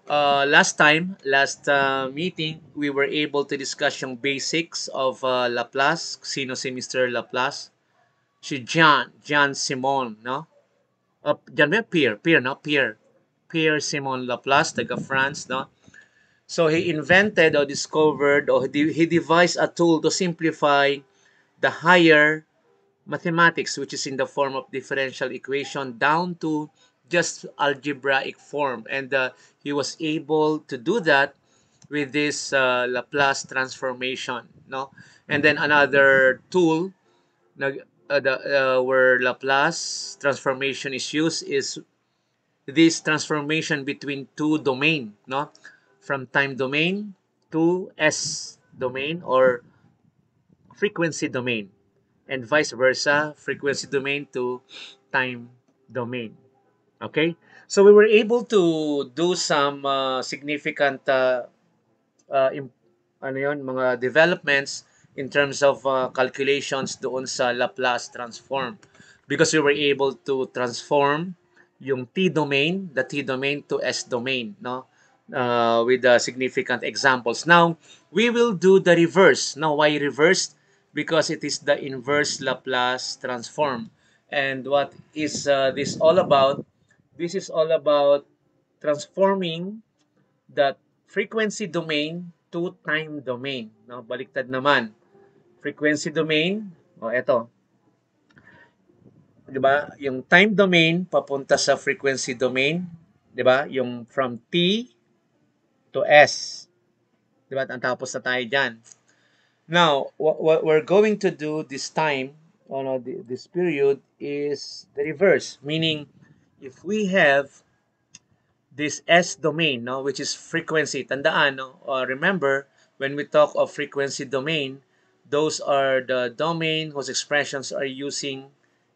last meeting, we were able to discuss yung basics of Laplace. Sino si Mr. Laplace? Si John Simon, no? John ba? Pierre, no? Pierre Simon Laplace, taga France, no? So he invented or discovered or he devised a tool to simplify the higher mathematics, which is in the form of differential equation, down to just algebraic form. And he was able to do that with this Laplace transformation, no? And then another tool where Laplace transformation is used is this transformation between two domain, no? From time domain to S domain or frequency domain, and vice versa, frequency domain to time domain. Okay? So we were able to do some significant im- mga developments in terms of calculations doon sa Laplace transform, because we were able to transform yung the T domain to S domain, no? With significant examples. Now, we will do the reverse. Now, why reverse? Because it is the inverse Laplace transform. And what is this all about? This is all about transforming the frequency domain to time domain. No? Baliktad naman. Frequency domain, eto, 'di ba? Yung time domain papunta sa frequency domain, 'di ba? Yung from T to S. 'Di ba? Ang tapos na tayo diyan. Now, what we're going to do this time, this period is the reverse, meaning if we have this S domain, no, which is frequency. Tandaan, no, remember, when we talk of frequency domain, those are the domain whose expressions are using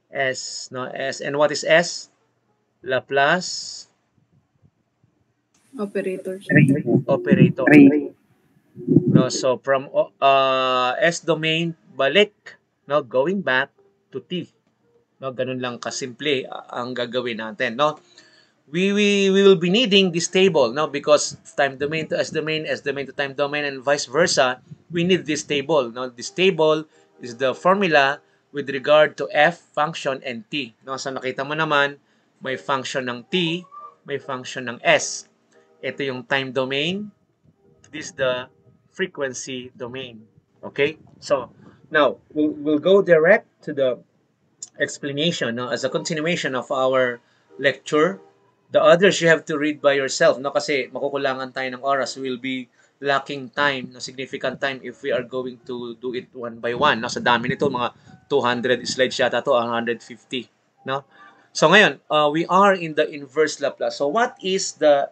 S, no, S. And what is S? Laplace Operators. operator. No, so from S domain, balik, no, going back to T. No, ganun lang kasimple ang gagawin natin, no? We will be needing this table, no, because time domain to S domain to time domain, and vice versa. We need this table. No, this table is the formula with regard to f function and t. No, so nakita mo naman may function ng t, may function ng s. Ito yung time domain. This is the frequency domain. Okay, so now we'll go direct to the explanation, no, as a continuation of our lecture. The others you have to read by yourself, no, kasi makukulangan tayo ng oras. We'll be lacking time, no, significant time if we are going to do it one by one. No, sa dami nito, mga 200 slides yata to, 150, no. So ngayon, we are in the inverse Laplace. So what is the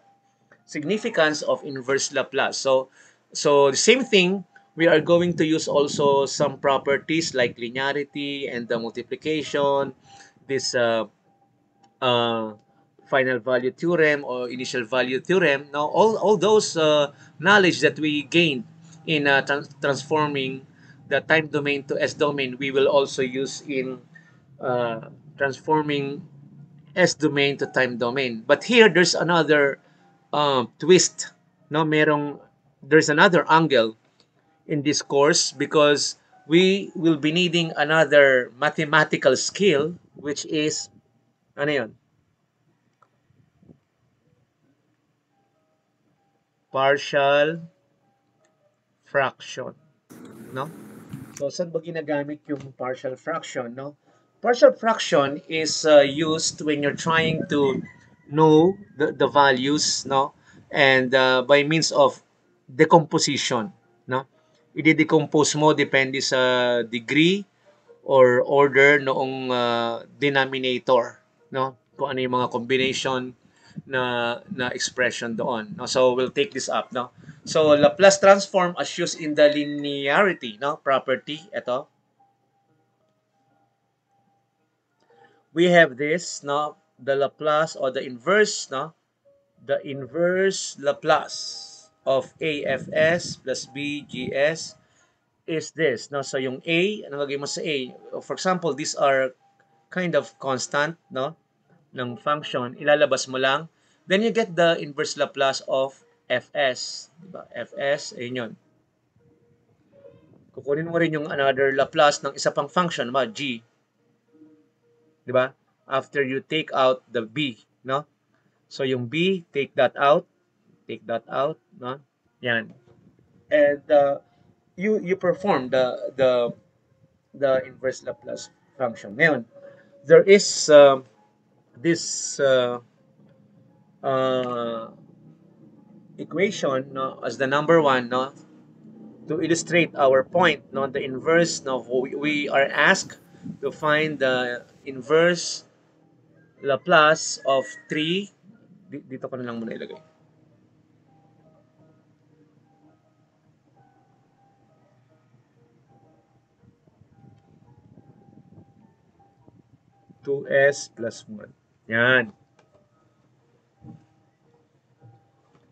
significance of inverse Laplace? So the same thing, we are going to use also some properties like linearity and the multiplication, this uh, final value theorem or initial value theorem. Now, all those knowledge that we gained in transforming the time domain to S domain, we will also use in transforming S domain to time domain. But here, there's another twist. No, there's another angle in this course, because we will be needing another mathematical skill, which is ano yun? Partial fraction, no? So saan ba ginagamit yung partial fraction, no? Partial fraction is used when you're trying to know the values, no? And by means of decomposition, no? I-decompose mo depende sa degree or order noong denominator, no? Kung ano yung mga combination na expression doon, no? So we'll take this up, no? So Laplace transform as used in the linearity, no, property. Ito, we have this, no, the Laplace or the inverse, no, the inverse Laplace of AFS plus BGS is this, no? So yung A, ano gagawin mo sa A? For example, these are kind of constant, no, ng function. Ilalabas mo lang Then you get the inverse Laplace of Fs. Diba? Fs, ayun yun. Kukunin mo rin yung another Laplace ng isa pang function, g. Diba? After you take out the b, no? So yung b, take that out, no? Yan. And you perform the inverse Laplace function. Ngayon, there is this equation, no, as the number one, no, to illustrate our point, no, the inverse, no, we are asked to find the inverse Laplace of 3. Dito ko na lang muna ilagay. (2s plus 1). Yan.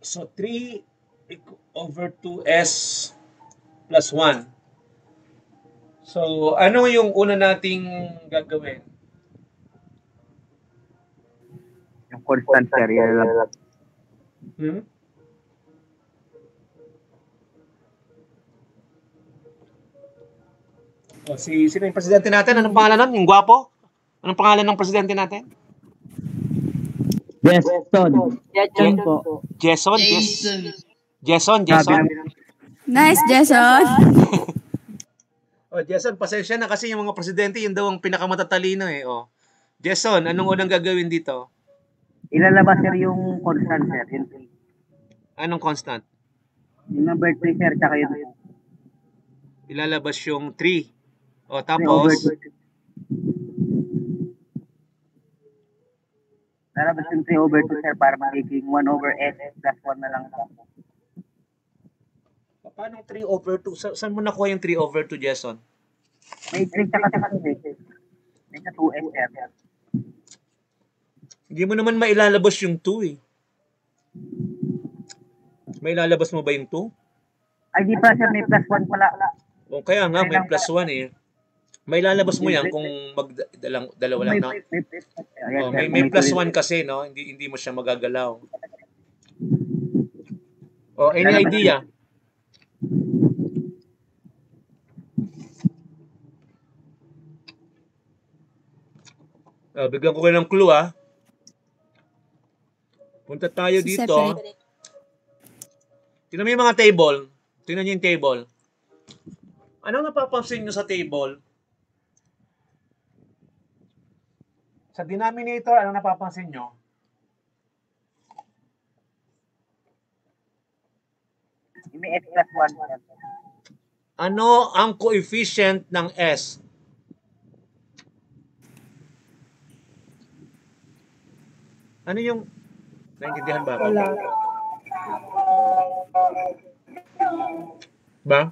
So 3 over 2s plus 1. So ano yung una nating gagawin? Yung constant, sir. Sino yung presidente natin? Anong pangalan nun? Yung gwapo? Anong pangalan ng presidente natin? Jason po. Jason. Nice, Jason. Jason, pasensya na kasi yung mga presidente, yun daw ang pinakamatatalino eh. Jason, anong unang gagawin dito? Ilalabas, sir, yung constant, sir. Anong constant? Yung number 3, sir, tsaka yung Ilalabas yung 3. Tapos? Lalabas yung 3 over 2, sir, para magiging 1 over s plus 1 na lang. Paano 3 over 2? Saan mo nakuha yung 3 over 2, Jason? May 3 tsaka sa 2s. May sa 2s, sir. Hindi mo naman mailalabas yung 2 eh. May ilalabas mo ba yung 2? Ay, di pa, sir. May plus 1 pala. Kaya nga, may plus 1 eh. May ilalabas mo yan kung dalawa lang, no? May plus 1 kasi, no? Hindi mo siya magagalaw. Any idea? Bigyan ko kayo ng clue, ah. Punta tayo dito. Tingnan mo yung mga table. Tingnan nyo yung table. Anong napapansin nyo sa table? Sa denominator, anong napapansin nyo? May s plus 1. Ano ang coefficient ng s? Ano yung... Naintindihan ba? Wala. Ba?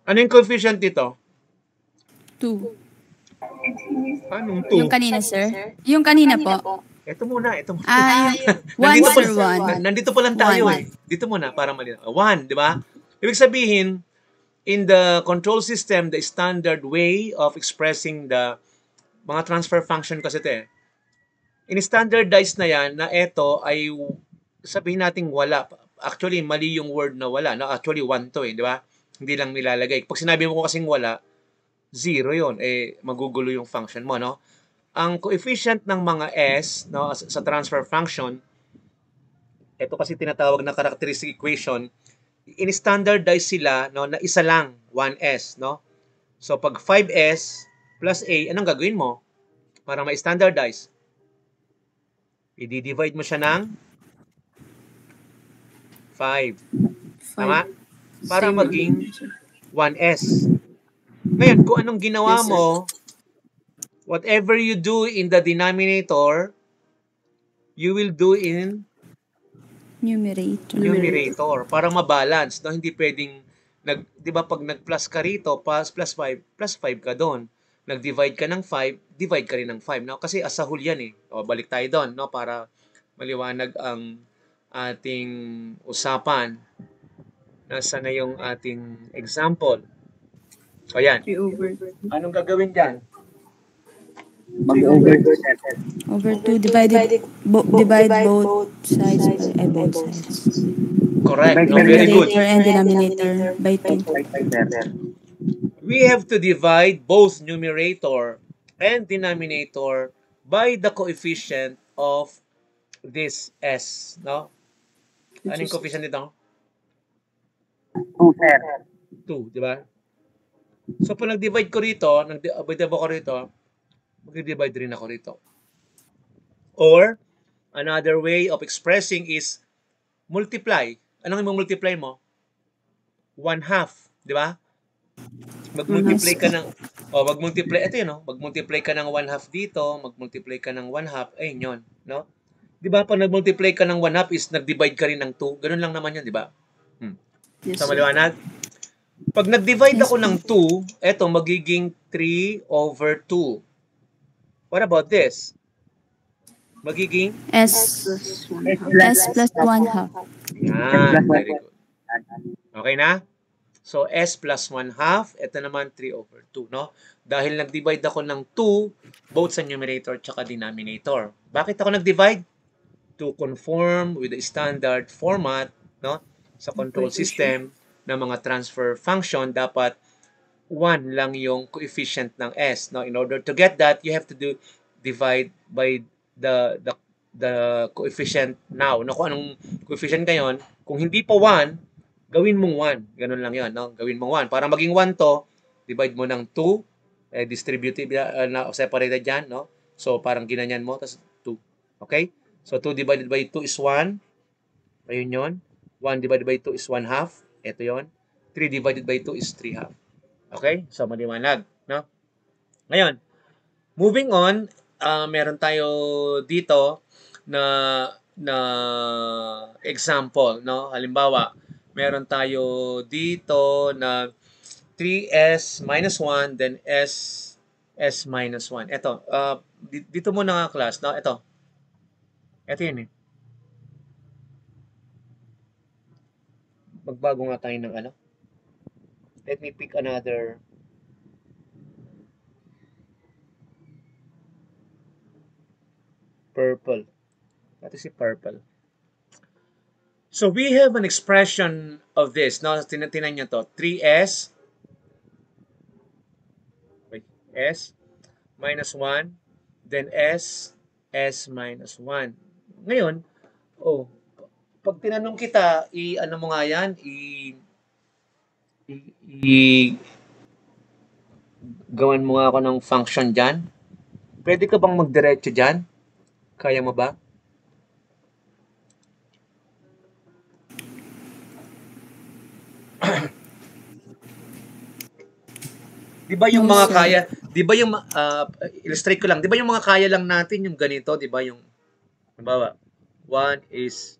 Ano yung coefficient dito? 2. Anong 2? Yung kanina, sir? Yung kanina po. Ito muna. Yung 1, Nandito sir, pa, 1. nandito pa lang tayo One. Dito muna para malinaw. 1, di ba? Ibig sabihin, in the control system, the standard way of expressing the mga transfer function kasi ito eh. In-standardize na yan na ito ay sabihin nating wala. Actually, mali yung word na wala. No? Actually, 1 to eh, di ba? Hindi lang nilalagay. Pag sinabi mo ko kasing wala, 0 yun. Magugulo yung function mo, no? Ang coefficient ng mga s, no, sa transfer function, ito kasi tinatawag na characteristic equation, in-standardize sila, no, na isa lang, 1s, no? So, pag 5s plus a, anong gagawin mo? Para ma-standardize. I-divide mo siya ng 5. Tama? Para maging 1s. Ngayon, kung anong ginawa mo, whatever you do in the denominator, you will do in numerator para ma-balance, no? Hindi pwedeng 'di ba pag nag-plus ka rito, plus 5 ka doon. Nag-divide ka ng 5, divide ka rin ng 5, no? Kasi as a whole yan eh. Balik tayo doon, no, para maliwanag ang ating usapan. Nasaan na yung ating example? Ayan. Anong gagawin diyan? Mag-over 2, sir. Over 2 divide both sides by both sides. Correct. No, Divide very good. Numerator and denominator by 2. By 2, sir. We have to divide both numerator and denominator by the coefficient of this s, no? Anong coefficient nito? 2, sir. 2, di ba? So, pag nag-divide ko rito, nag-divide ako rito, mag-divide rin ako rito. Or, another way of expressing is multiply. Anong yung multiply mo? 1/2, di ba? Mag-multiply ka ng mag-multiply ito yun, no? Mag-multiply ka ng 1/2 dito, mag-multiply ka ng 1/2, ayun yun, no? 'Di ba pag nag-multiply ka ng 1/2 is nag-divide ka rin ng 2, ganun lang naman 'yan, 'di ba? Yes, Sa sir. maliwanag? Pag nag-divide Yes, ako ng 2, eto magiging 3/2. What about this? Magiging S plus 1/2. yan, very good. Okay na? So, s plus 1/2, ito naman 3/2, no? Dahil nag-divide ako ng 2, both sa numerator at denominator. Bakit ako nag-divide? To conform with the standard format, no? Sa control system ng mga transfer function, dapat 1 lang yung coefficient ng s, no? In order to get that, you have to divide by the coefficient now. No, kung anong coefficient ngayon, kung hindi pa 1, gawin mong 1. Ganun lang 'yon, no? Gawin mong 1 para maging 1 to, divide mo ng 2, distributive na separated yan, no? So parang ginanyan mo tas 2. Okay? So 2 divided by 2 is 1. Ayun 'yon. 1 divided by 2 is 1/2. Ito 'yon. 3 divided by 2 is 3/2. Okay? So maliwanag, no? Ngayon, moving on, meron tayo dito na example, no? Halimbawa, meron tayo dito na 3s minus 1 then s minus 1. Ito, dito muna nga class, no? Ito yun eh. Magbago nga tayo ng ano. Let me pick another purple. That is si purple. So we have an expression of this. No, tinan nyo to. 3s s minus 1 then s minus 1. Ngayon, pag tinanong kita, ano mo nga yan, gawan mo nga ako ng function dyan. Pwede ka bang magdiretso dyan? Kaya mo ba? Di ba yung mga kaya, di ba yung, illustrate ko lang, di ba yung mga kaya lang natin yung ganito, di ba yung, halimbawa, 1 is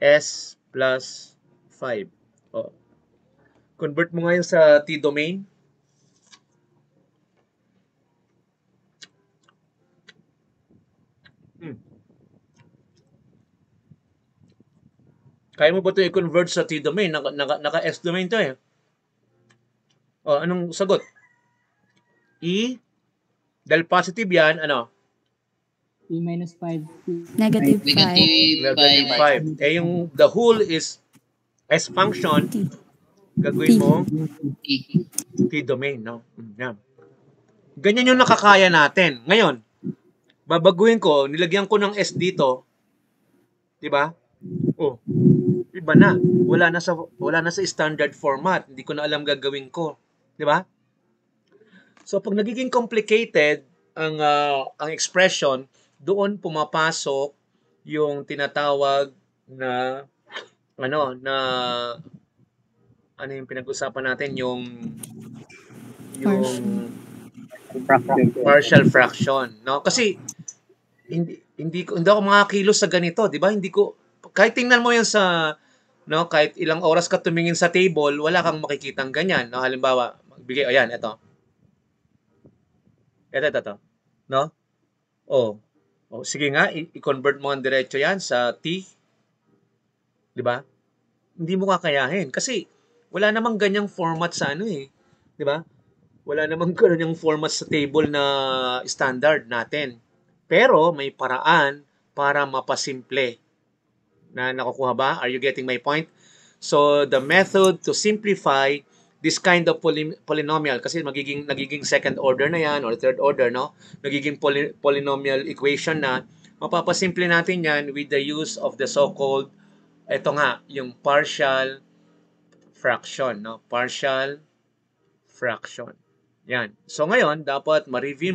s plus 5. Convert mo ngayon sa t-domain. Kaya mo ba ito i-convert sa t-domain? Naka-s-domain to eh. Anong sagot? Dahil positive yan, ano? E minus 5. Negative 5. Negative 5. Yung the whole is s function, gagawin mo t-domain, no? Yan. Ganyan yung nakakaya natin. Ngayon, babaguhin ko, nilagyan ko ng s dito. Diba? Iba na. Wala na sa standard format. Hindi ko na alam gagawin ko. Diba? So pag nagiging complicated ang expression, doon pumapasok yung tinatawag na yung pinag-usapan natin, yung partial fraction, no? Kasi hindi ako makakilos sa ganito, 'di ba? Kahit tingnan mo 'yan sa, no, kahit ilang oras ka tumingin sa table, wala kang makikitang ganyan, no? Halimbawa, magbigay, ayan, ito. Ito. No? Sige nga, i-convert mo ang diretso yan sa t. 'Di ba? Hindi mo kakayahin kasi wala namang ganyang format sa ano eh. 'Di ba? Wala namang ganun yung format sa table na standard natin. Pero may paraan para mapasimple. Na nakukuha ba? Are you getting my point? So the method to simplify this kind of polynomial, kasi nagiging second order na yan or third order, no? Nagiging polynomial equation na, mapapasimple natin yan with the use of the so-called, ito nga, yung partial fraction, no? Partial fraction. Yan. So ngayon, dapat ma-review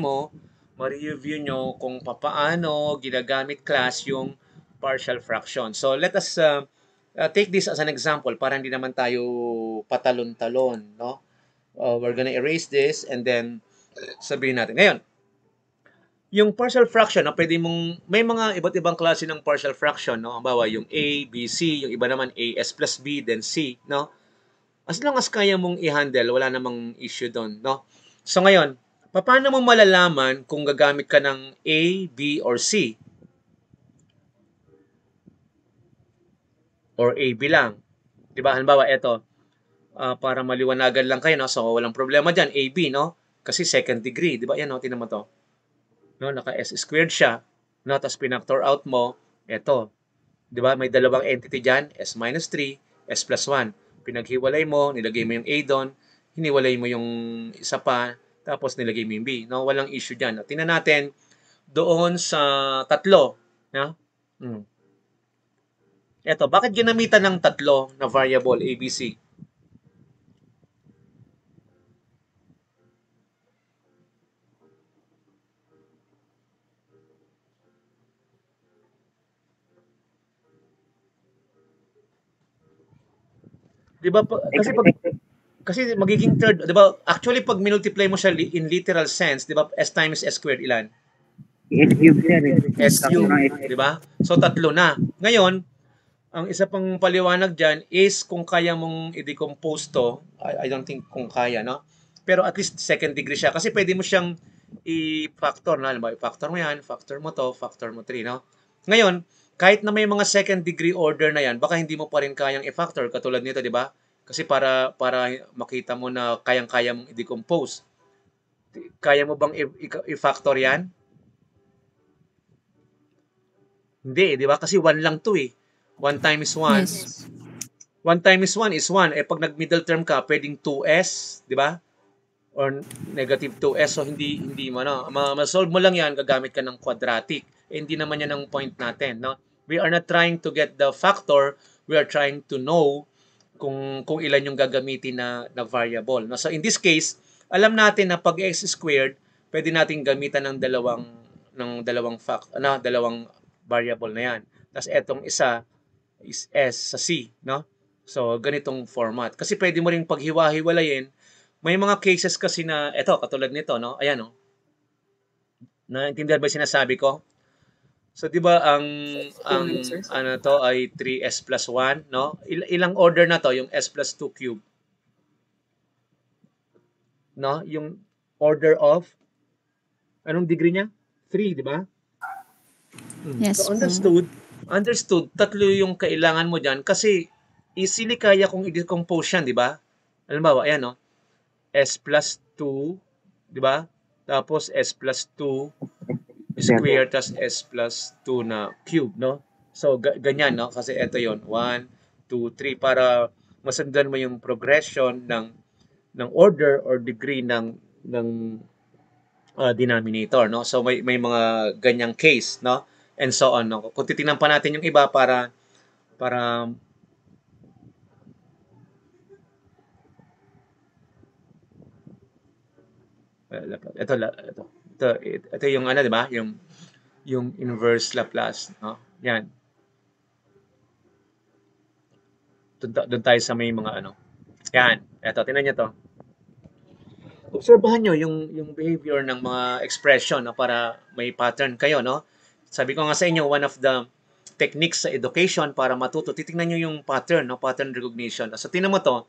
nyo kung papaano ginagamit class yung partial fraction. So let us take this as an example para hindi naman tayo patalon-talon, no? We're gonna erase this and then sabihin natin. Ngayon, yung partial fraction, no, pwede mong, may mga iba't ibang klase ng partial fraction, no? Halimbawa, yung A, B, C, yung iba naman A, S plus B, then C, no? As long as kaya mong i-handle, wala namang issue doon, no? So ngayon, paano mo malalaman kung gagamit ka ng A, B, or C? Or A, B lang. Diba? Halimbawa, ito, para maliwanagan lang kayo, no? So walang problema dyan, A, B, no? Kasi second degree, diba? Yan, no? Tingnan mo to. No? Naka-S squared siya, no? Tapos pinactor out mo, ito. Diba? May dalawang entity dyan, S minus 3, S plus 1. Pinaghiwalay mo, nilagay mo yung A doon, hiniwalay mo yung isa pa, tapos nilagay mo yung B. No? Walang issue dyan. Tingnan natin doon sa tatlo. No? Eto, bakit ginamitan ng tatlo na variable A, B, C? Di ba? Kasi magiging third, di ba? Actually, pag minultiply mo siya in literal sense, di ba? S times S squared ilan? S cube, sir. S cube, di ba? So, tatlo na. Ngayon, ang isa pang paliwanag dyan is kung kaya mong i-decompose to, I don't think kung kaya, no? Pero at least second degree siya. Kasi pwede mo siyang i-factor, no? I-factor mo yan, factor mo to, factor mo 3, no? Ngayon, kahit na may mga second degree order na yan, baka hindi mo pa rin kayang i-factor katulad nito, di ba? Kasi para makita mo na kayang-kaya mong i-decompose. Kaya mo bang i-factor yan? Hindi, di ba? Kasi 1 lang to eh. 1 times 1. Yes. 1 times 1 is 1. Eh, pag nag-middle term ka, pwedeng 2s, di ba? Or negative 2s. So, hindi mo, no? Ma-solve mo lang yan, gagamit ka ng quadratic. Eh, hindi naman yan ang point natin, no? We are not trying to get the factor. We are trying to know kung ilan yung gagamitin na variable. No? So, in this case, alam natin na pag x squared, pwede natin gamitan ng dalawang variable na yan. Tapos, etong isa is S sa C, no? So, ganitong format. Kasi pwede mo ring paghiwa-hiwalayin. May mga cases kasi na, eto, katulad nito, no? Ayan, no? Naintindihan ba yung sinasabi ko? So, di ba, ang ano to ay 3S plus 1, no? Ilang order na to, yung S plus 2 cube? No? Yung order of, anong degree niya? 3, di ba? Yes. So, understood, tatlo yung kailangan mo dyan kasi easily kaya kung i-decompose yan, di ba? Halimbawa, ayan, no? S plus 2, di ba? Tapos S plus 2 square, tas S plus 2 na cube, no? So, ganyan, no? Kasi ito yon 1, 2, 3, para masundan mo yung progression ng order or degree ng denominator, no? So, may mga ganyang case, no? And so on, no? Kung titingnan pa natin yung iba para ito yung ano, di ba? Yung inverse Laplace, no? Yan. Doon tayo sa may mga ano. Yan. Ito, tingnan niyo to. Obserbahan nyo yung behavior ng mga expression, no, para may pattern kayo, no? Sabi ko nga sa inyo, one of the techniques sa education para matuto, titingnan nyo yung pattern, no? Pattern recognition. So, tingnan mo to.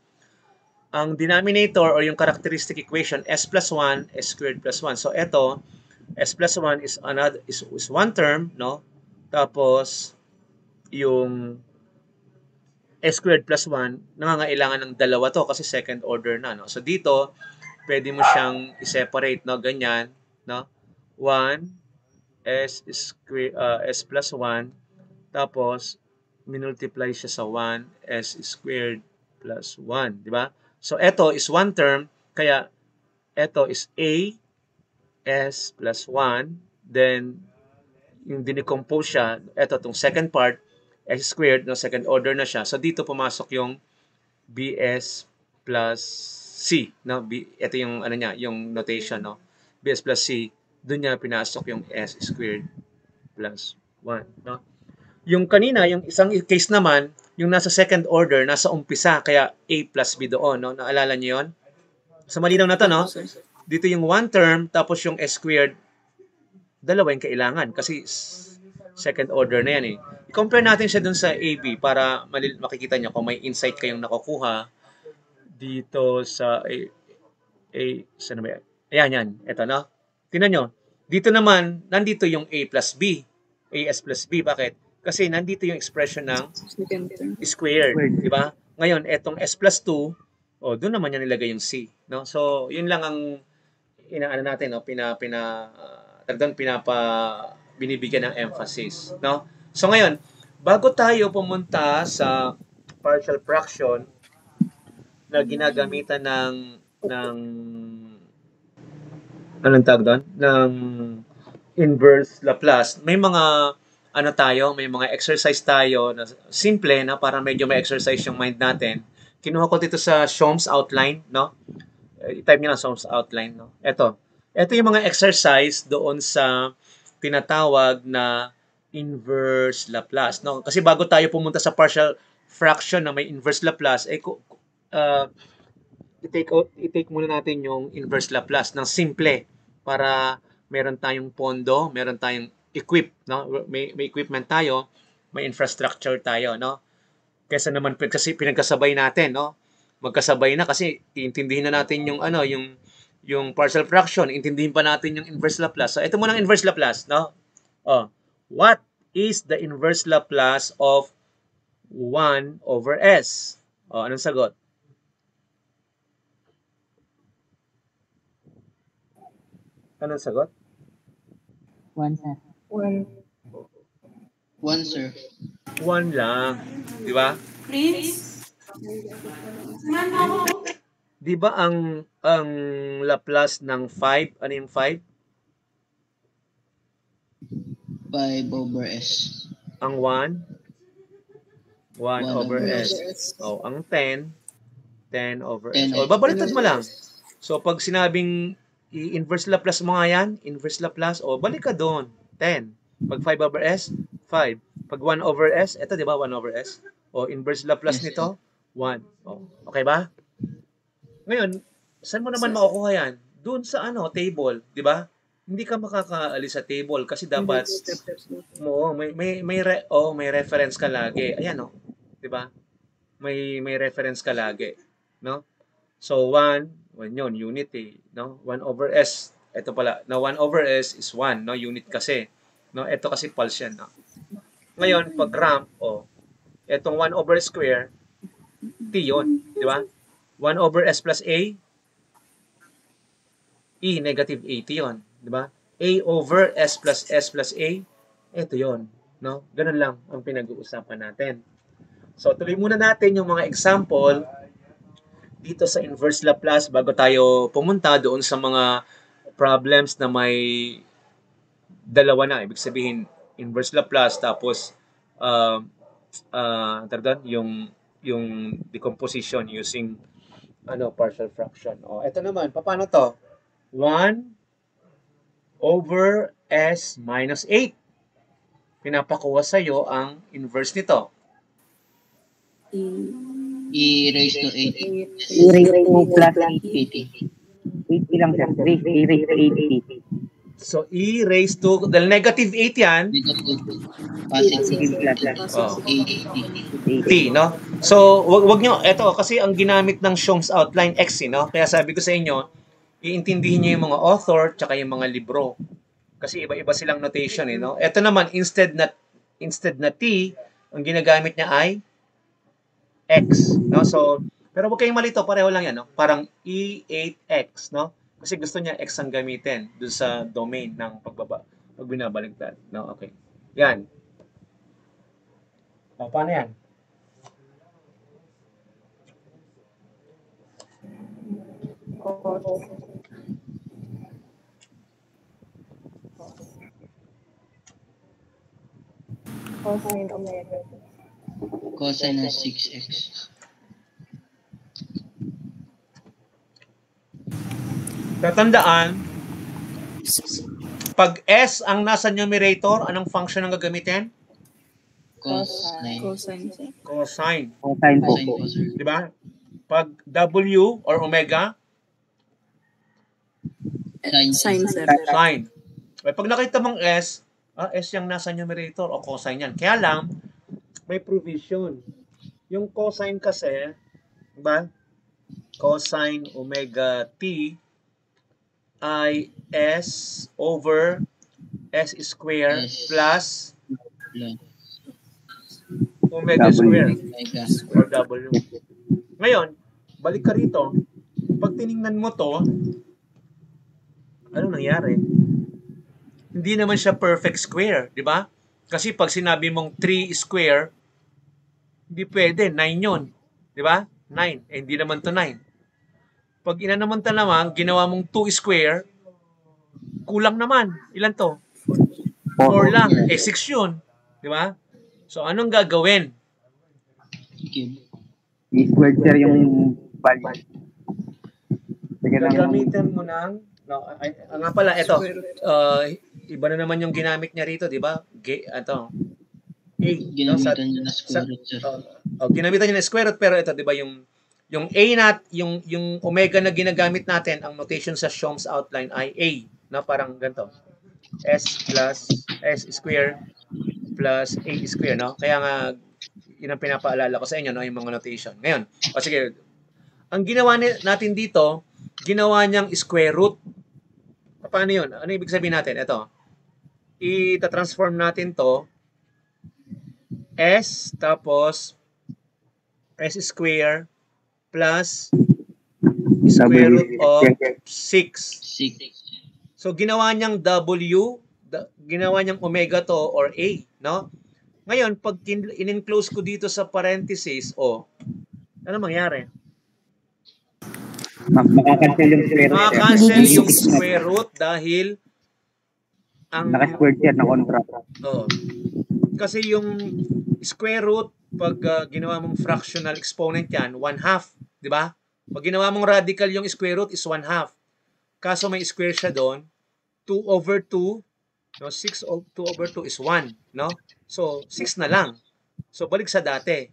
Ang denominator or yung characteristic equation, S plus 1, S squared plus 1. So, ito, S plus 1 is one term, no? Tapos, yung S squared plus 1, nangangailangan ng dalawa to kasi second order na, no? So, dito, pwede mo siyang i-separate, no? Ganyan, no? 1 s square s plus 1 tapos minultiply siya sa 1 s squared plus 1, di ba? So ito is one term, kaya ito is a s plus 1, then yung dinicompose siya, ito tong second part s squared, no, second order na siya. So dito pumasok yung bs plus c, no? Ito yung ano niya, yung notation, no? bs plus c, doon niya pinasok yung s squared plus 1, no? Yung kanina, yung isang case naman, yung nasa second order, nasa umpisa, kaya a plus b doon, no? Naalala niyo yun? So malinaw na to, no? Dito yung one term, tapos yung s squared, dalawa yung kailangan kasi second order na yan eh. I-compare natin siya dun sa AB para makikita nyo kung may insight kayong nakukuha dito sa saan ba yan? Ayan, yan. Ito, no? Tingnan nyo. Dito naman, nandito yung A plus B. AS plus B. Bakit? Kasi nandito yung expression ng squared. Di ba? Ngayon, etong S plus 2, doon naman yan nilagay yung C. No? So, yun lang ang inaano natin, no? Binibigyan ng emphasis. No? So, ngayon, bago tayo pumunta sa partial fraction na ginagamitan ng anong tawag doon? Ng inverse Laplace. May mga may mga exercise tayo na simple na para medyo may exercise yung mind natin. Kinuha ko dito sa Shom's outline, no? I-type niyo lang Shom's outline, no? Ito yung mga exercise doon sa tinatawag na inverse Laplace, no? Kasi bago tayo pumunta sa partial fraction na may inverse Laplace, i-take muna natin yung inverse Laplace ng simple para meron tayong pondo, meron tayong no? May equipment tayo, may infrastructure tayo, no? Kaysa naman kasi pinagkasabay natin, no? Magkasabay na kasi iintindihin na natin yung yung partial fraction, intindihin pa natin yung inverse Laplace. So ito muna ang inverse Laplace, no? What is the inverse Laplace of 1 over s? Anong sagot? Anong sagot? 1, sir. 1, sir. 1 lang. Di ba? Please? Di ba ang Laplace ng 5, ano yung 5? 5 over s. Ang 1? 1 over s. Ang 10? 10 over s. Babaliktad mo lang. So, pag sinabing i-inverse Laplace mo nga yan, inverse Laplace, balik ka doon. 10. Pag 5 over s, 5. Pag 1 over s, eto di ba 1 over s? Inverse Laplace nito, 1. Okay ba? Ngayon, saan mo naman makukuha yan? Doon sa table, di ba? Hindi ka makakaalis sa table kasi dapat may reference ka lagi. Ayan, di ba? May reference ka lagi, no? So 1 yun, unit no? 1 over s. Ito pala, na 1 over s is 1, no? Unit kasi. No, ito kasi pulse yan, no? Ngayon, pag ramp, etong 1 over square, t yun, di ba? 1 over s plus a, negative 80 yun, di ba? A over s plus a, ito yun, no? Ganun lang ang pinag-uusapan natin. So, tuloy muna natin yung mga example dito sa inverse Laplace bago tayo pumunta doon sa mga problems na may dalawa na. Ibig sabihin, inverse Laplace tapos yung decomposition using partial fraction. Ito naman, paano to? 1 over s minus 8. Pinapakuha sa'yo ang inverse nito. E raised to 8. E raised to plus 80. 80 lang, sir. E raised to 80. So, e raised to, dahil negative 8 yan, Positive. oh, 80. t, no? So, wag nyo, eto, kasi ang ginamit ng Shom's outline x, no? Kaya sabi ko sa inyo, iintindihin nyo yung mga author, tsaka yung mga libro. Kasi iba-iba silang notation, no? Ito naman, instead na t, ang ginagamit niya ay x, no? So, Pero huwag kayong malito, pareho lang yan, no? Parang E8x, no? Kasi gusto niya x ang gamitin dun sa domain ng pag binabaliktad, no? Okay. Yan. O, paano yan? Cosine omega. Cosine ng 6x. Tatandaan, pag S ang nasa numerator, anong function ang gagamitin? Cosine. Cosine. Cosine. Cosine po. Cosine po, sir. Di ba? Pag W or omega, Sine, sir. sine. Okay, pag nakita mong S, S yung nasa numerator o cosine yan. Kaya lang, may provision. Yung cosine kasi, di ba? Cosine omega t ay S over S square S. plus Plus omega W. square omega. or W. Ngayon, balik ka rito. Pag tiningnan mo to, anong nangyari? Hindi naman siya perfect square, di ba? Kasi pag sinabi mong 3 square, hindi pwede, 9 yun. Di ba? 9. Eh, hindi naman to 9. Pag inanaman naman, ginawa mong 2 square, kulang naman. Ilan to? 4 lang. Eh, 6 yun. Di ba? So, anong gagawin? Cube. I-squared sir yung value. Sige lang. Gagamitin mo ng, nga pala, ito, iba na naman yung ginamit niya rito, di ba? Ito, A. Ginamitan niya na square root, sir. Ginamitan niya na square root, pero ito, di ba, yung A yung omega na ginagamit natin, ang notation sa Shom's outline ay A, na parang ganito. S plus S square plus A square, no? Kaya nga, yun ang pinapaalala ko sa inyo, no? Yung mga notation. Ngayon, sige, ang ginawa natin dito, ginawa niyang square root. Paano yun? Ano ibig sabihin natin? Ito. I-transform natin to S tapos S square plus square root of 6. 6. So, ginawa niyang W, ginawa niyang omega to or A, no? Ngayon, pag in-enclose ko dito sa parenthesis, ano mangyari? Makakancel yung square root. Makakancel yung square root dahil ang Naka-squared sir na kontra. kasi yung square root pag ginawa mong fractional exponent yan, 1/2, di ba? Pag ginawa mong radical yung square root is 1/2. Kaso may square siya doon, 2 over 2, no? 2 over 2 is 1, no? So 6 na lang. So balik sa dati.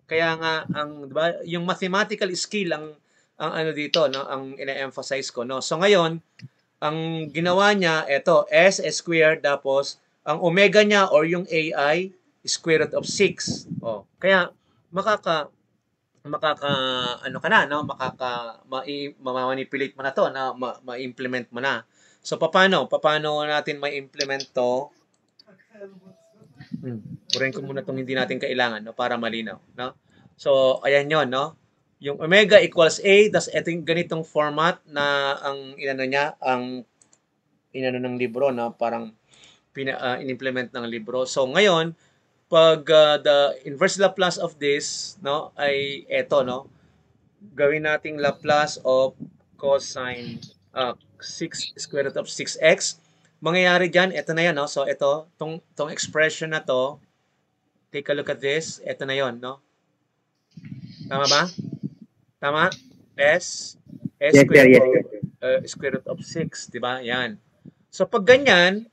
Kaya nga di ba, yung mathematical skill ang ano dito, no, ang ina-emphasize ko, no. So ngayon, ang ginawa niya ito, S squared tapos ang omega niya or yung AI square root of 6. Kaya ano ka na, no, ma-manipulate mo na to, na ma-implement mo na. So paano natin ma-implement to? Burahin ko muna itong hindi natin kailangan, no, para malinaw, no? So, ayan yon, no? Yung omega equals A, tas ito yung ganitong format na ang inano ng libro, no? Parang in-implement ng libro. So, ngayon, pag the inverse Laplace of this, no, ay eto, no? Gawin nating Laplace of cosine 6 square root of 6x. Mangyayari dyan, ito na yan, no? So, ito, tong expression na to, take a look at this. Ito na yon, no? Tama ba? Tama? S square root, square root of 6, di ba? Yan. So, pag ganyan,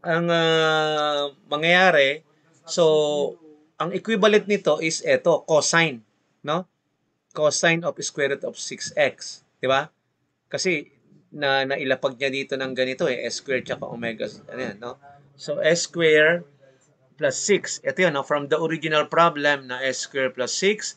ang mangyayari, so, ang equivalent nito is ito, cosine, no? Cosine of square root of 6x, di ba? Kasi, nailapag niya dito ng ganito S squared tsaka omega, ano yan, no? So, S squared plus 6. Ito yun, no? From the original problem na S squared plus 6,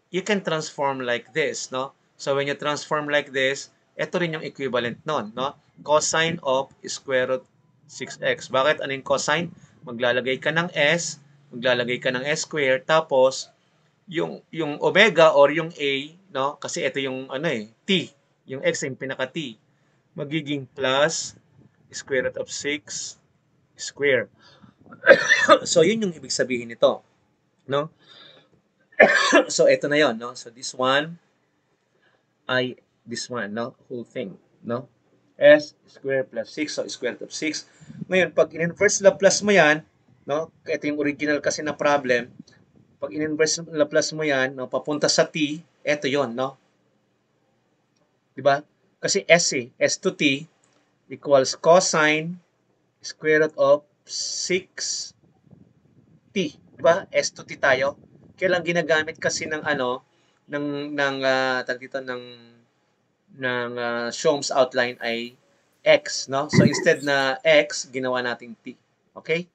you can transform like this, no? So, when you transform like this, ito rin yung equivalent nun, no? Cosine of square root 6x. Bakit? Ano yung cosine? Maglalagay ka ng S, maglalagay ka ng S squared, tapos yung omega or yung A, no? Kasi ito yung ano T. Yung X yung pinaka-T. Magiging plus square root of 6 square. So, yun yung ibig sabihin nito. No? So, ito na yon, no? So, this one, no? Whole thing, no? S square plus 6, so square root of 6. Ngayon, pag in-inverse Laplace mo yan, no? Ito yung original kasi na problem. Pag in-inverse Laplace mo yan, no? Papunta sa T, ito yon, no? Diba? Kasi S to T equals cosine square root of 6T. Diba? S to T tayo. Kailang ginagamit kasi ng tag dito ng Shom's outline ay X, no? So instead na X, ginawa nating T. Okay?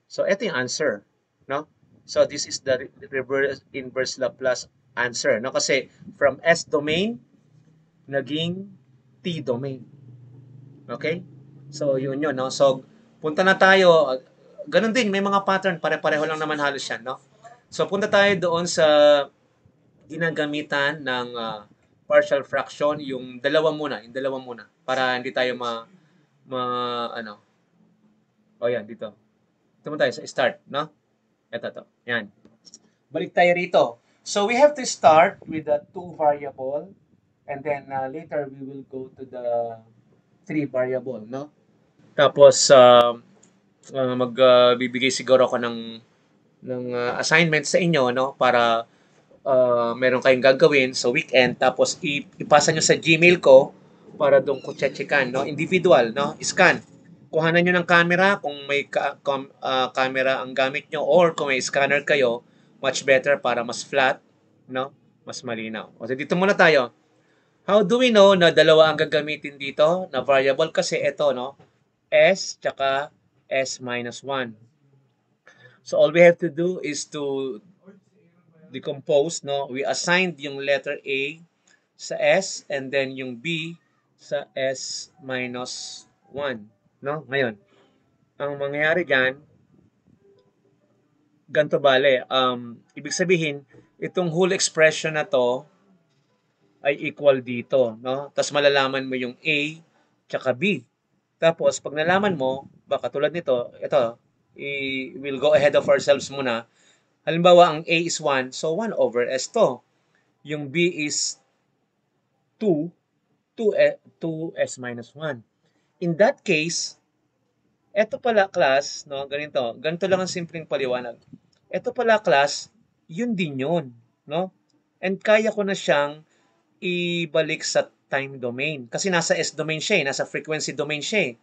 So ito yung answer, no? So this is the reverse inverse Laplace answer, no? Kasi from S domain naging T domain. Okay? So yun, no? So punta na tayo, ganun din, may mga pattern, pare-pareho lang naman halos yan, no? So punta tayo doon sa ginagamitan ng partial fraction, yung dalawa muna, para hindi tayo yan, dito. Ito mo tayo sa start, no? Ito. Yan. Balik tayo rito. So we have to start with the 2 variable and then later we will go to the 3 variable, no? Tapos magbibigay siguro ako ng assignment sa inyo, no, para meron kayong gagawin sa weekend, tapos ipasa nyo sa Gmail ko para doon ko checkan, no, individual, no, scan. Kuhanan nyo ng camera kung may camera ang gamit nyo, or kung may scanner kayo, much better para mas flat, no, mas malinaw. O so, dito muna tayo. How do we know na dalawa ang gagamitin dito na variable? Kasi ito, no, S tsaka S minus 1. So all we have to do is to decompose, no? We assigned yung letter A sa S and then yung B sa S minus 1, no? Ngayon, ang mangyayari diyan, ganito bale, ibig sabihin, itong whole expression na to ay equal dito, no? Tapos malalaman mo yung A tsaka B. Tapos pag nalaman mo, baka tulad nito, ito, we'll go ahead of ourselves muna. Halimbawa, ang A is 1, so 1 over S to. Yung B is 2 S minus 1. In that case, eto pala class, no, ganito lang ang simpleng paliwanag. Eto pala class, yun din yun, no? And kaya ko na siyang ibalik sa time domain. Kasi nasa S domain siya, nasa frequency domain siya.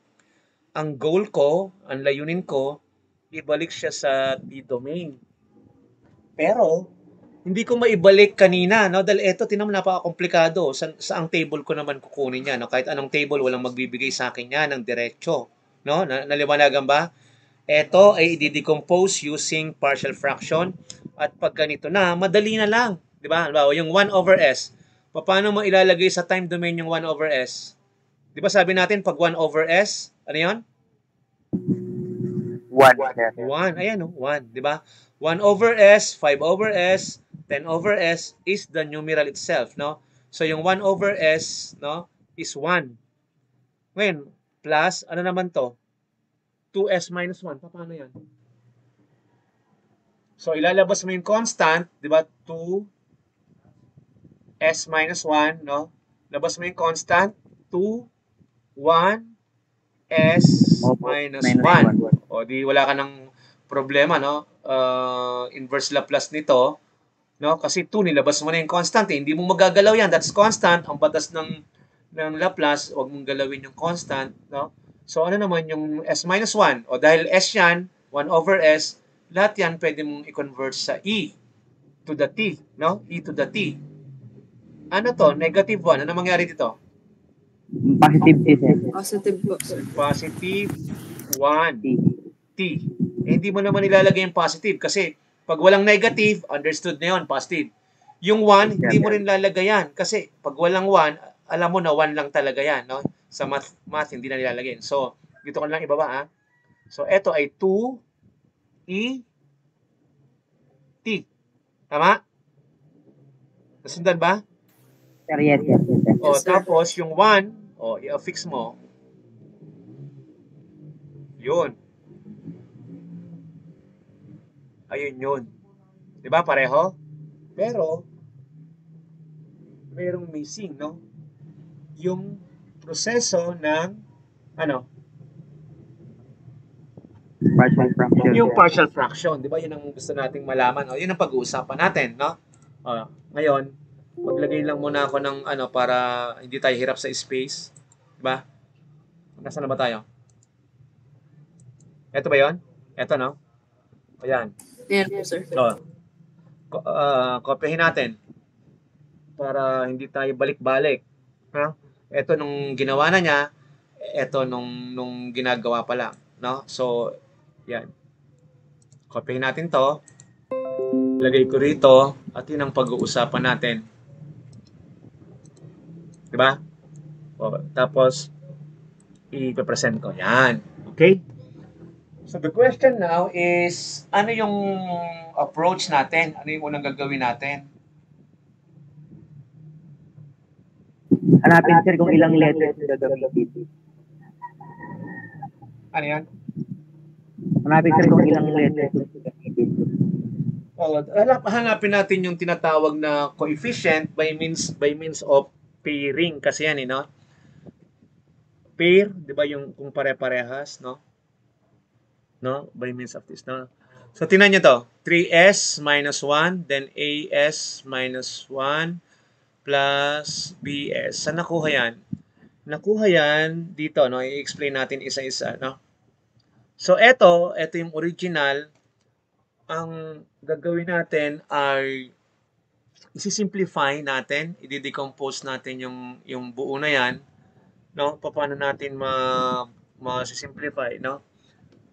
Ang goal ko, ang layunin ko, ibalik siya sa T domain. Pero, hindi ko maibalik kanina, no? Dahil eto, tinam napaka-komplikado. Sa ang table ko naman kukunin niya, no? Kahit anong table, walang magbibigay sa akin niya ng diretso. No? Naliwanagan ba? Eto ay i-decompose using partial fraction. At pag ganito na, madali na lang. Di ba? Yung 1 over S. Paano mo ilalagay sa time domain yung 1 over S? Di ba sabi natin, pag 1 over S, ano yun? 1. 1. Ayan, 1. Di ba? 1 over S, 5 over S, 10 over S is the numeral itself, no? So, yung 1 over S, no, is 1. Ngayon, plus, ano naman to? 2S minus 1. Paano yan? So, ilalabas mo yung constant, di ba? 2S minus 1, no? Labas mo yung constant, 2, 1, S minus 1. O, di wala ka ng problema, no? Inverse Laplace nito, no? Kasi 2, nilabas mo na yung constant, hindi mo magagalaw yan. That's constant. Ang batas ng Laplace, huwag mong galawin yung constant, no? So, ano naman yung S minus 1? O, dahil S yan, 1 over S, lahat yan pwede mong i-convert sa E to the T, no? E to the T. Ano to? Negative 1. Ano mangyari dito? Positive T, sir. Positive po, sir. Positive 1 T. Hindi mo naman ilalagay yung positive kasi pag walang negative, understood na yun, positive. Yung 1, hindi mo rin lalagay yan kasi pag walang 1, alam mo na 1 lang talaga yan, no? Sa math hindi na nilalagay. So, dito ko lang ibaba, ha? So, eto ay 2 E T. Tama? Nasundan ba? Sir, yes, sir. O, Yes, sir. tapos yung 1, i-affix mo. Yun. Ayun yun. Di ba pareho? Pero, mayroong missing, no? Yung proseso ng, ano? Partial fraction. Yung partial fraction. Di ba yun ang gusto nating malaman? O, yun ang pag-uusapan natin, no? O, ngayon, maglagay lang muna ako ng ano para hindi tayo hirap sa space. Di ba? Nasaan na ba tayo? Ito ba yun? Ito, no? Ayan. Yan po, sir. So, kopyahin natin para hindi tayo balik-balik. Ha? Ito nung ginawa na niya, ito nung ginagawa pa lang. No? So, yan. Kopyahin natin to. Lagay ko rito at yun ang pag-uusapan natin. Diba? O, tapos, i-present ko. Yan. Okay? So the question now is, ano yung approach natin? Ano yung unang gagawin natin? Hanapin, sir, kung ilang letters yung gagamitin. Ano yan? Hanapin, sir, kung ilang letters yung gagamitin. Hanapin natin yung tinatawag na coefficient by means of pairing kasi yan, no? Pair, 'di ba yung kung pare-parehas, no? No, by means of this, no? So tingnan niyo to, 3s minus 1 then as minus 1 plus bs. Saan nakuha yan? Nakuha yan dito, no? I-explain natin isa-isa, no? So ito yung original. Ang gagawin natin ay isi-simplify natin, i-decompose natin yung buo na yan, no? Paano natin ma-simplify, no?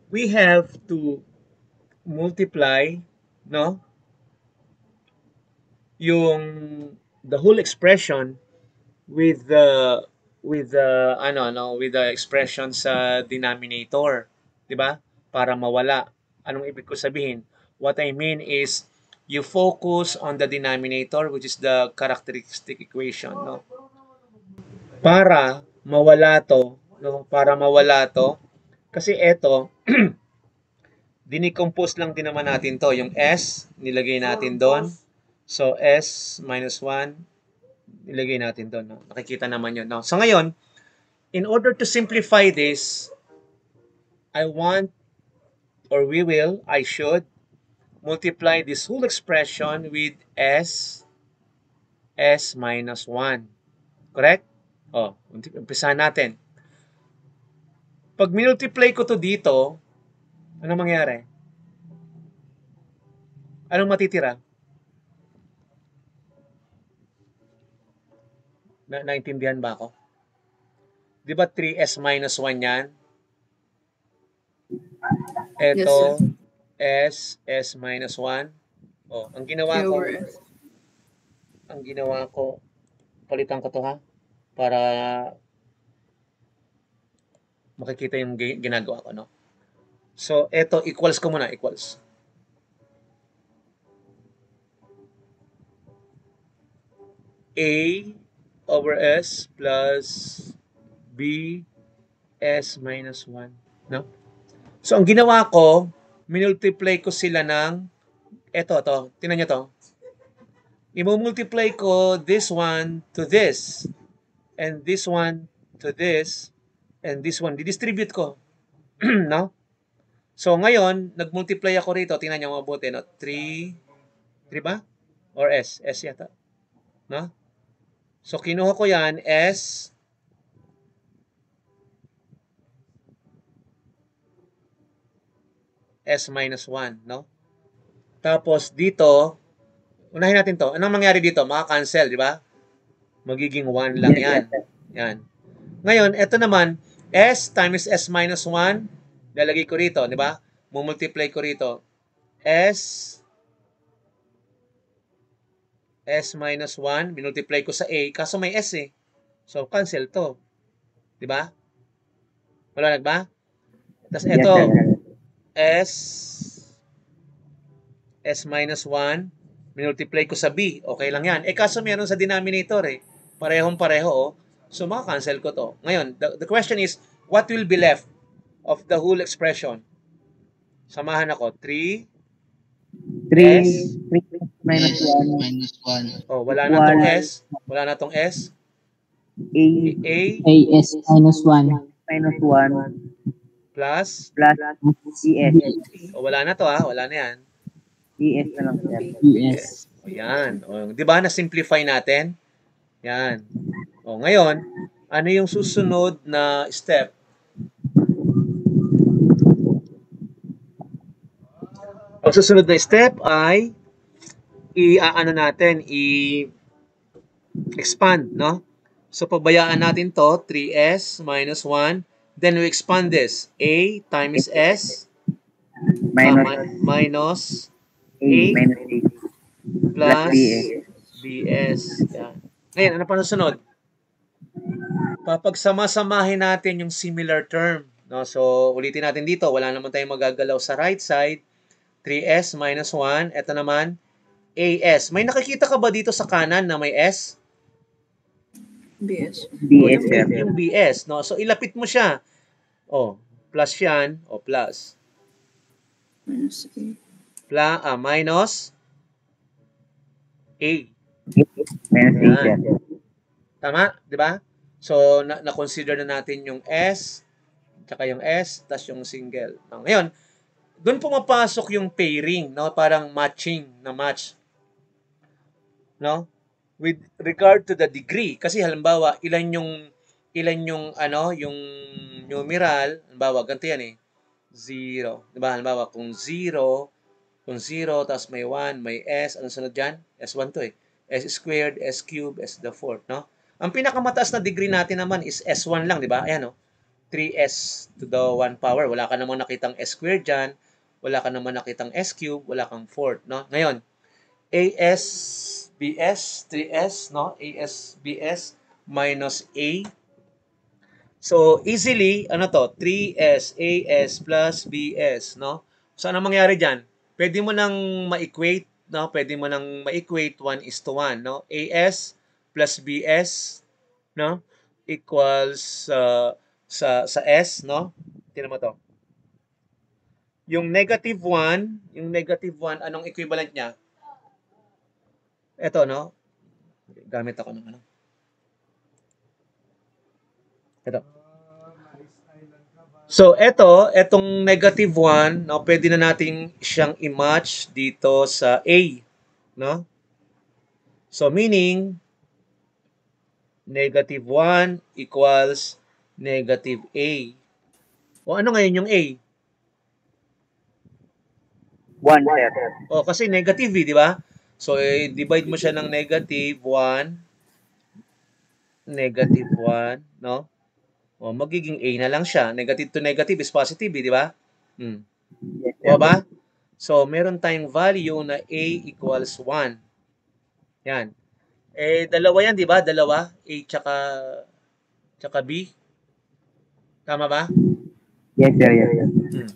We have to multiply, no? The whole expression with the expression sa denominator, 'di ba? Para mawala. Anong ibig ko sabihin? What I mean is you focus on the denominator, which is the characteristic equation, no? Para mawala to, no? Para mawala to kasi eto dinicompose lang din naman natin to. Yung s, nilagay natin doon. So, s minus 1, nilagay natin doon. No? Nakikita naman yun. No? So, ngayon, in order to simplify this, I should multiply this whole expression with s minus 1. Correct? Umpisahan natin. Pag multiply ko to dito, ano mangyari? Anong matitira? Naintindihan ba ako? Di ba 3s minus 1 yan? Ito, s minus 1. Ang ginawa ko, palitan ko to ha, para makikita yung ginagawa ko, no? So, ito, equals ko muna, equals. A over S plus B S minus 1, no? So, ang ginawa ko, minultiply ko sila ng, tingnan nyo to. I-multiply ko this one to this, and this one to this, and this one. Didistribute ko, no? So, ngayon, nag-multiply ako rito. Tingnan nyo mabuti, no? 3 ba? Or S? S yata. No? So, kinuha ko yan, S minus 1, no? Tapos, dito, unahin natin to. Anong mangyari dito? Maka-cancel, di ba? Magiging 1 lang yan. Yan. Ngayon, ito naman, S times S minus 1, lalagay ko rito, di ba? Mumultiply ko rito. S minus 1, minultiply ko sa A, kaso may S eh. So, cancel to. Di ba? Malanag ba? Tapos ito, S minus 1, Minultiply ko sa B. Okay lang yan. Kaso meron sa denominator Parehong-pareho, oh. So, maka-cancel ko to. Ngayon, the question is, what will be left of the whole expression? Samahan ako. 3 S. 3 minus 1. Minus 1. Oh, wala na tong S. Wala na tong S. A A AS minus 1. minus 1 plus. plus ES. Oh, wala na to, ha. Wala na yan. ES na lang, sir. ES. O, yan. O, di ba na-simplify natin? Yan. O, ngayon, ano yung susunod na step? Ang susunod na step ay i-expand, no? So, pabayaan natin to, 3S minus 1. Then, we expand this. A times S minus A minus A plus BS. BS. Yan. Ngayon, ano pa nasunod? Papagsama-samahin natin yung similar term. No? So, ulitin natin dito. Wala naman tayong magagalaw sa right side. 3S minus 1. Ito naman, AS. May nakikita ka ba dito sa kanan na may S? BS. BS, sir. Yung BS. No? So, ilapit mo siya. O, plus yan. O, plus. Minus A. Minus A. Minus A, sir. Tama? Di ba? So, na-consider na natin yung S, tsaka yung S, tas yung single. Ngayon, doon pumapasok yung pairing, no? Parang matching na match. No? With regard to the degree. Kasi halimbawa, ilan yung yung numeral, halimbawa, ganito yan 0. Di ba? Halimbawa, kung 0, tapos may 1, may S, ano sunod dyan? S1 to S squared, S cubed, S the fourth, no? Ang pinakamataas na degree natin naman is S1 lang, di ba? Ayan, 3S to the 1 power. Wala ka namang nakitang S squared dyan. Wala ka namang nakitang S cubed. Wala kang fourth, no? Ngayon, AS, BS, 3S, no? AS, BS minus A. So, easily, 3S, AS plus BS, no? So, ano mangyari dyan? Pwede mo nang ma-equate, no? Pwede mo nang ma-equate 1:1, no? AS plus BS, no? Equals sa S, no? Tingnan mo to. Yung negative 1, anong equivalent niya? Ito, no? Gamit ako ng Ito. So, etong negative 1, no, pwede na natin siyang i-match dito sa A, no? So, meaning, negative 1 equals negative A. O, ano ngayon yung A? 1, sir. O, kasi negative, di ba? So, divide mo siya ng negative 1, no? O, magiging A na lang siya. Negative to negative is positive, di ba? Yes, O sir. ba? So, meron tayong value na A equals 1. Yan. Dalawa yan, di ba? Dalawa. A tsaka B. Tama ba? Yes, sir. Yes, sir.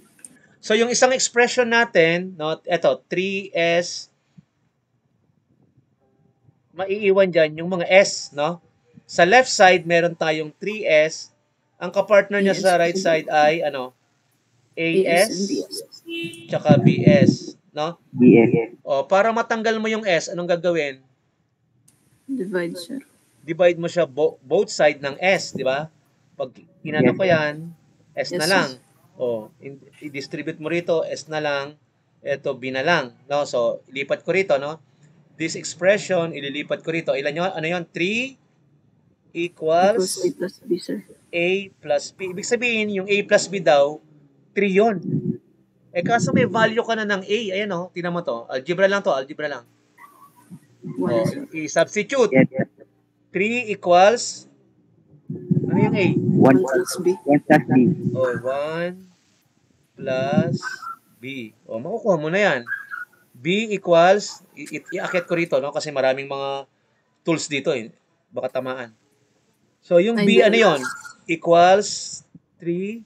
So, yung isang expression natin, no, eto, 3S, maiiwan dyan yung mga S, no? Sa left side, meron tayong 3S. Ang kapartner niya sa right side ay, AS, tsaka BS, no? BS. O, para matanggal mo yung S, anong gagawin? Divide, sir. Divide mo siya both side ng S, di ba? Pag inano ko yan, S na Yes, lang. O, i-distribute mo rito, S na lang. Ito, B na lang. No? So, ilipat ko rito, no? This expression, ililipat ko rito. Ilan yun? Ano yun? 3 equals A plus B, sir. A plus B. Ibig sabihin, yung A plus B daw, 3 yun. Kaso may value ka na ng A. Ayan, tingnan mo to. Algebra lang to, algebra lang. One, sir. I-substitute. Yes, sir. 3 equals, ano yung A? 1 plus B. 1 plus B. 1 plus B. Makukuha mo na yan. B equals, i-akit ko rito, no? Kasi maraming mga tools dito, baka tamaan. So, yung B, ano yon? Equals 3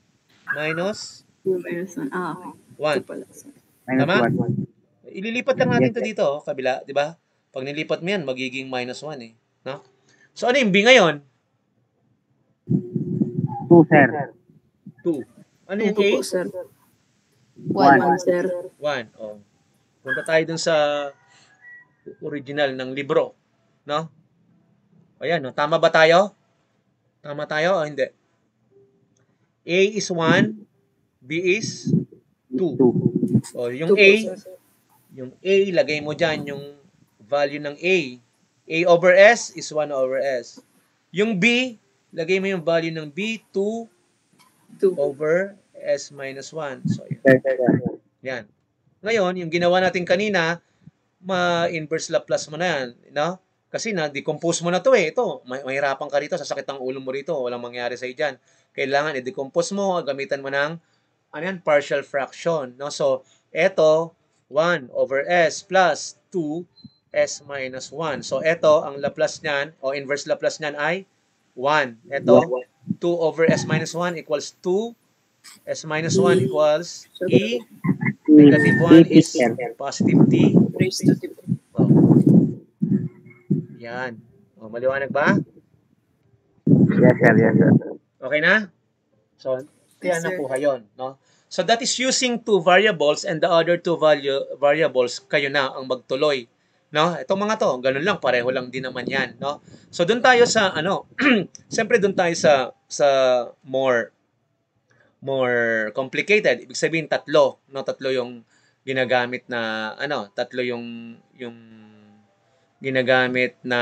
minus 2 minus 1. Okay. 1. Ito pala, sir. Minus Tama? 1. Ililipat lang natin Yes, to sir. dito, kabila, di ba? Pag nilipat mo yan, magiging -1 eh. No? So, ano yung B ngayon? 2, sir. 2. Ano 2 yung po A? po, sir. 1. 1, sir. 1. Oh. Punta tayo dun sa original ng libro. No? Ayan, no? Tama ba tayo? Tama tayo o hindi? A is 1, B is 2. 2. O, 2 yung po, A, sir. yung A, lagay mo dyan yung value ng A. A over S is 1 over S. Yung B, lagay mo yung value ng B, 2 2. over S minus 1. So, yan. Sir, sir. Yan. Ngayon, yung ginawa natin kanina, ma-inverse Laplace mo na yan. No? Kasi na-decompose mo na to eh. Ito, mahirapan ka rito, sasakit ang ulo mo rito, walang mangyari sa'yo dyan. Kailangan i-decompose mo, gamitan mo ng ano yan, partial fraction. No? So, eto, 1 over S plus 2 S minus 1. So, eto, ang Laplace niyan, o inverse Laplace niyan ay 1. Eto, 2 over S minus 1 equals 2. S minus 1 equals E. Negative 1 is positive T. Raised to 2. Oh. Yan. O, maliwanag ba? Yes, sir. Yes, sir. Okay na? So, kaya Yes, sir. nakuha yun. No? So, that is using two variables and the other two variables, kayo na ang magtuloy. No? Itong mga to, ganun lang, pareho lang din naman yan. No? So, doon tayo sa, siyempre doon tayo sa more complicated. Ibig sabihin, tatlo. No? Tatlo yung ginagamit na, tatlo yung ginagamit na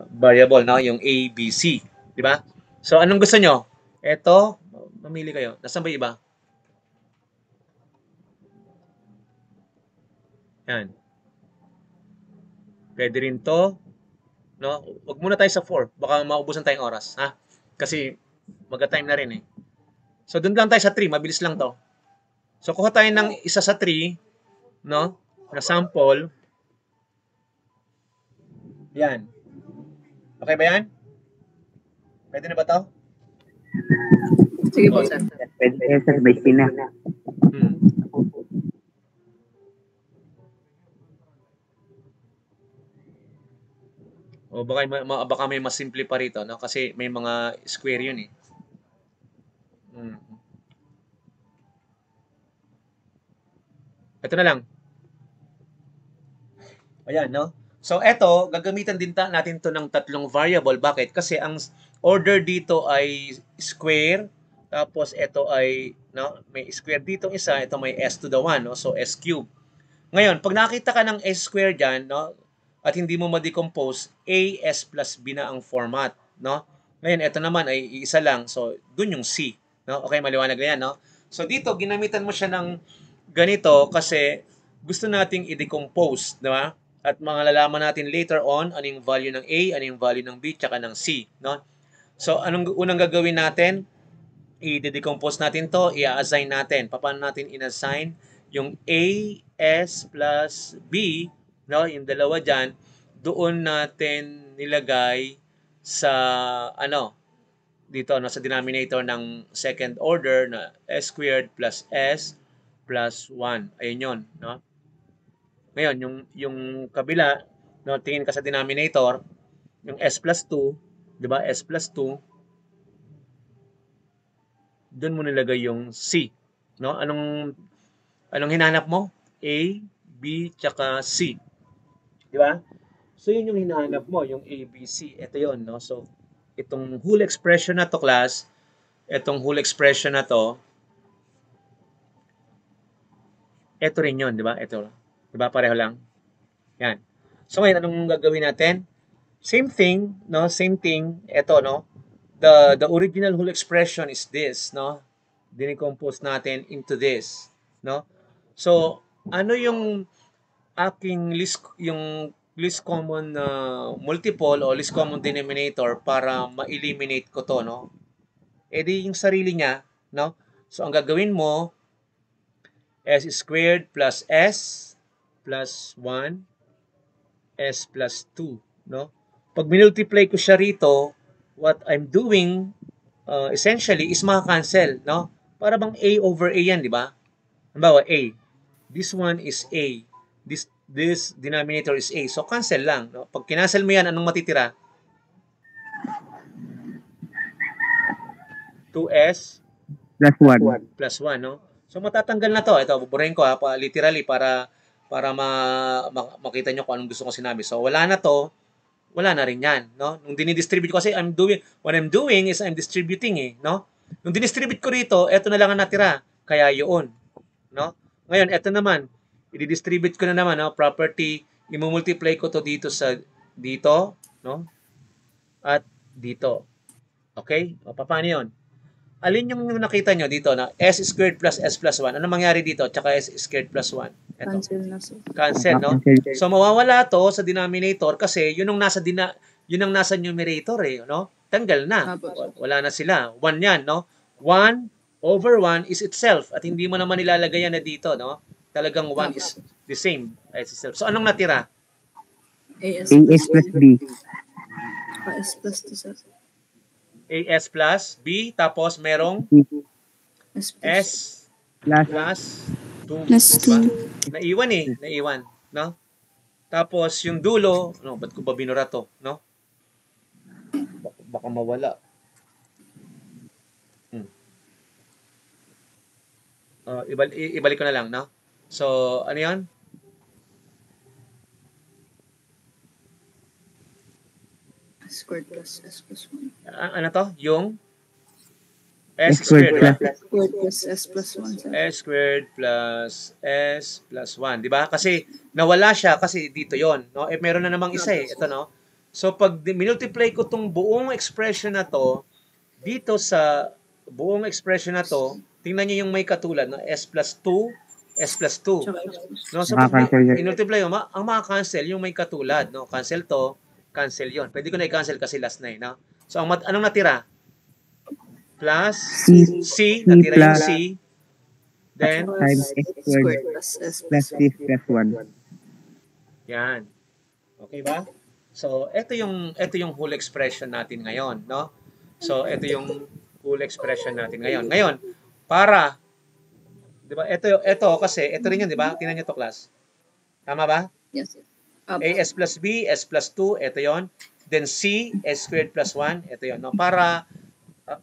variable, no? Yung A, B, C. Di ba? So, anong gusto nyo? Ito, mamili kayo. Nasaan ba iba? Yan. Pwede rin to. No? Huwag muna tayo sa 4. Baka maubusan tayong oras. Ha? Kasi, mag-time na rin eh. So, dun lang tayo sa 3. Mabilis lang to. So, kuha tayo ng isa sa 3. No? Na sample. Yan. Okay ba yan? Pwede na ba to? Sige po, sir. Pwede, sir. May sina. O baka may mas simple pa rito, no? Kasi may mga square yun eh. Ito na lang. Ayan, no? So, eto, gagamitan din natin to ng tatlong variable. Bakit? Kasi ang order dito ay square. Tapos, ito ay, no? May square dito isa. Ito may s to the 1, no? So, s cube. Ngayon, pag nakita ka ng s square dyan, no? At hindi mo ma-decompose, as plus b na ang format, no? Ngayon, ito naman ay isa lang. So, dun yung c. No? Okay, maliwanag na yan, no? So, dito, ginamitan mo siya ng ganito kasi gusto nating i-decompose, di ba? At malalaman natin later on ano yung value ng A, ano yung value ng B, tsaka ng C, no? So, anong unang gagawin natin? I-decompose natin to, i-assign natin. Paano natin in-assign? Yung A, S plus B, no? Yung dalawa dyan, doon natin nilagay sa, dito, no? Sa denominator ng second order na S squared plus S plus 1. Ayun yun, no? Ngayon, yung kabila, no, tingin ka sa denominator, yung S plus 2, di ba? S plus 2, doon mo nilagay yung C. No? Anong hinanap mo? A, B, tsaka C. Di ba? So, yun yung hinahanap mo, yung A, B, C. Ito yun, no? So, itong whole expression na to, class, itong whole expression na to, ito rin yun, di ba? Ito. Di ba? Pareho lang. Yan. So, ngayon, anong gagawin natin? Same thing, no? Same thing. Ito, no? The original whole expression is this, no? Dinicompose natin into this, no? So, ano yung aking least common multiple o least common denominator para ma-eliminate ko to, no? E di yung sarili niya, no? So, ang gagawin mo, S squared plus S plus 1, S plus 2, no? Pag minultiply ko siya rito, what I'm doing, essentially, is maka-cancel, no? Para bang A over A yan, di ba? Halimbawa, A. This one is A. This denominator is A. So, cancel lang. No? Pag kinancel mo yan, anong matitira? 2S Plus 1. plus 1, no? So, matatanggal na to. Ito, buburahin ko literally para makita nyo kung anong gusto ko sinabi. So, wala na to. Wala na rin yan, no? Nung dinidistribute ko kasi what I'm doing is I'm distributing no? Nung dinidistribute ko rito, eto na lang ang natira. Kaya yun, no? Ngayon, eto naman, i-distribute ko na naman, no? Property, i-multiply ko to dito sa dito, no? At dito. Okay? O, paano yun? Alin yung nakita nyo dito na s squared plus s plus 1? Ano mangyari dito? Tsaka s squared plus 1? Ito. Cancel na sir. Cancel, no? So, mawawala to sa denominator kasi yun ang nasa numerator, no? Tanggal na. Wala na sila. 1 yan, no? 1 over 1 is itself at hindi mo naman nilalagay yan na dito, no? Talagang 1 is the same as itself. So, anong natira? AS plus B. AS plus 2 sir. AS plus B, tapos merong S S plus 2. Plus Diba? 2. Naiwan, no? Tapos, yung dulo, no, ba't ko ba binura to, no? Baka mawala. Ibalik ko na lang, no? So, ano yan? Squared plus S plus 1. Ano to? Yung S squared, diba? Squared plus S plus 1 sir. S squared plus S plus 1, di ba? Kasi nawala siya kasi dito yon, no? Meron na namang isa ito, no? So pag multiply ko tong buong expression na to dito sa buong expression na to, tingnan niyo yung may katulad, no? S plus 2, S plus 2. No, so pag multiply mo, ang maka-cancel yung may katulad, no? Cancel to, cancel yon. Pwede ko na i-cancel kasi last na, no? So anong natira? Plus C, natira yung C. Then Times S squared plus S plus C plus 1. yan. Okay ba? So, ito yung whole expression natin ngayon, no? So, ito yung whole expression natin ngayon. Ngayon, para 'di ba? Ito kasi ito rin 'yun, 'di ba? Tingnan niyo to, class. Tama ba? Yes sir. AS plus B, S plus 2, ito 'yon. Then C, S squared plus 1, ito 'yon, no? Para